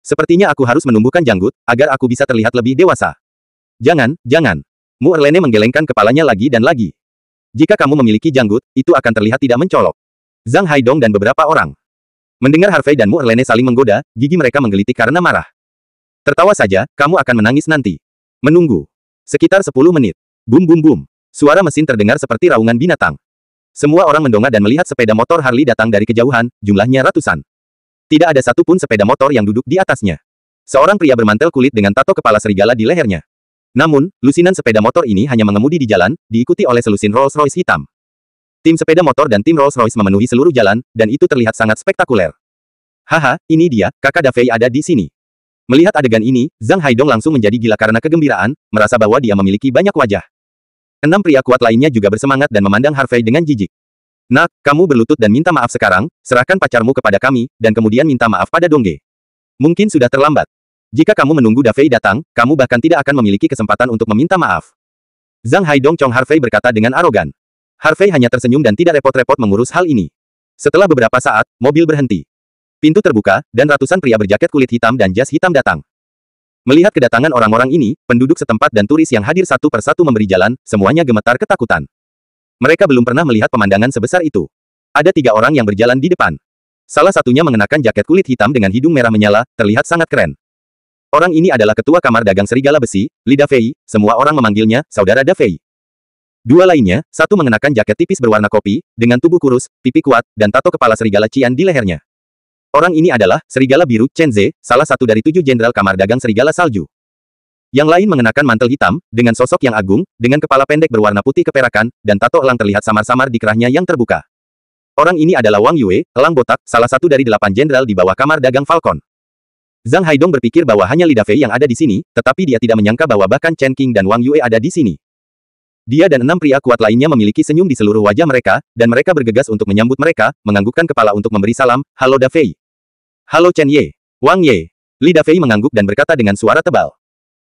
sepertinya aku harus menumbuhkan janggut, agar aku bisa terlihat lebih dewasa. Jangan, jangan. Mu Erlene menggelengkan kepalanya lagi dan lagi. Jika kamu memiliki janggut, itu akan terlihat tidak mencolok. Zhang Haidong dan beberapa orang. Mendengar Harvey dan Mu Erlene saling menggoda, gigi mereka menggelitik karena marah. Tertawa saja, kamu akan menangis nanti. Menunggu. Sekitar 10 menit. Bum bum bum. Suara mesin terdengar seperti raungan binatang. Semua orang mendongak dan melihat sepeda motor Harley datang dari kejauhan, jumlahnya ratusan. Tidak ada satupun sepeda motor yang duduk di atasnya. Seorang pria bermantel kulit dengan tato kepala serigala di lehernya. Namun, lusinan sepeda motor ini hanya mengemudi di jalan, diikuti oleh selusin Rolls-Royce hitam. Tim sepeda motor dan tim Rolls-Royce memenuhi seluruh jalan, dan itu terlihat sangat spektakuler. Haha, ini dia, kakak Davey ada di sini. Melihat adegan ini, Zhang Haidong langsung menjadi gila karena kegembiraan, merasa bahwa dia memiliki banyak wajah. 6 pria kuat lainnya juga bersemangat dan memandang Harvey dengan jijik. Nak, kamu berlutut dan minta maaf sekarang, serahkan pacarmu kepada kami, dan kemudian minta maaf pada Dongge. Mungkin sudah terlambat. Jika kamu menunggu Davey datang, kamu bahkan tidak akan memiliki kesempatan untuk meminta maaf. Zhang Haidong Chong Harvey berkata dengan arogan. Harvey hanya tersenyum dan tidak repot-repot mengurus hal ini. Setelah beberapa saat, mobil berhenti. Pintu terbuka, dan ratusan pria berjaket kulit hitam dan jas hitam datang. Melihat kedatangan orang-orang ini, penduduk setempat dan turis yang hadir satu persatu memberi jalan, semuanya gemetar ketakutan. Mereka belum pernah melihat pemandangan sebesar itu. Ada 3 orang yang berjalan di depan. Salah satunya mengenakan jaket kulit hitam dengan hidung merah menyala, terlihat sangat keren. Orang ini adalah ketua kamar dagang serigala besi, Li Davey, semua orang memanggilnya, Saudara Davey. 2 lainnya, satu mengenakan jaket tipis berwarna kopi, dengan tubuh kurus, pipi kuat, dan tato kepala serigala Qian di lehernya. Orang ini adalah, serigala biru, Chen Ze, salah satu dari 7 jenderal kamar dagang serigala salju. Yang lain mengenakan mantel hitam, dengan sosok yang agung, dengan kepala pendek berwarna putih keperakan, dan tato elang terlihat samar-samar di kerahnya yang terbuka. Orang ini adalah Wang Yue, elang botak, salah satu dari 8 jenderal di bawah kamar dagang Falcon. Zhang Haidong berpikir bahwa hanya Li Davey yang ada di sini, tetapi dia tidak menyangka bahwa bahkan Chen Qing dan Wang Yue ada di sini. Dia dan 6 pria kuat lainnya memiliki senyum di seluruh wajah mereka, dan mereka bergegas untuk menyambut mereka, menganggukkan kepala untuk memberi salam, halo Davey. Halo Chen Ye. Wang Ye. Li Davey mengangguk dan berkata dengan suara tebal.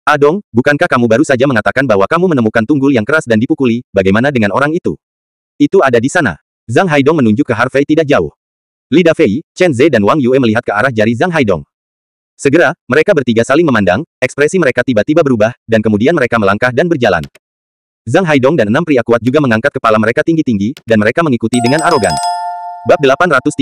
Adong, bukankah kamu baru saja mengatakan bahwa kamu menemukan tunggul yang keras dan dipukuli, bagaimana dengan orang itu? Itu ada di sana. Zhang Haidong menunjuk ke Harvey tidak jauh. Li Davey, Chen Ze dan Wang Yue melihat ke arah jari Zhang Haidong. Segera, mereka bertiga saling memandang, ekspresi mereka tiba-tiba berubah, dan kemudian mereka melangkah dan berjalan. Zhang Haidong dan 6 pria kuat juga mengangkat kepala mereka tinggi-tinggi, dan mereka mengikuti dengan arogan. Bab 830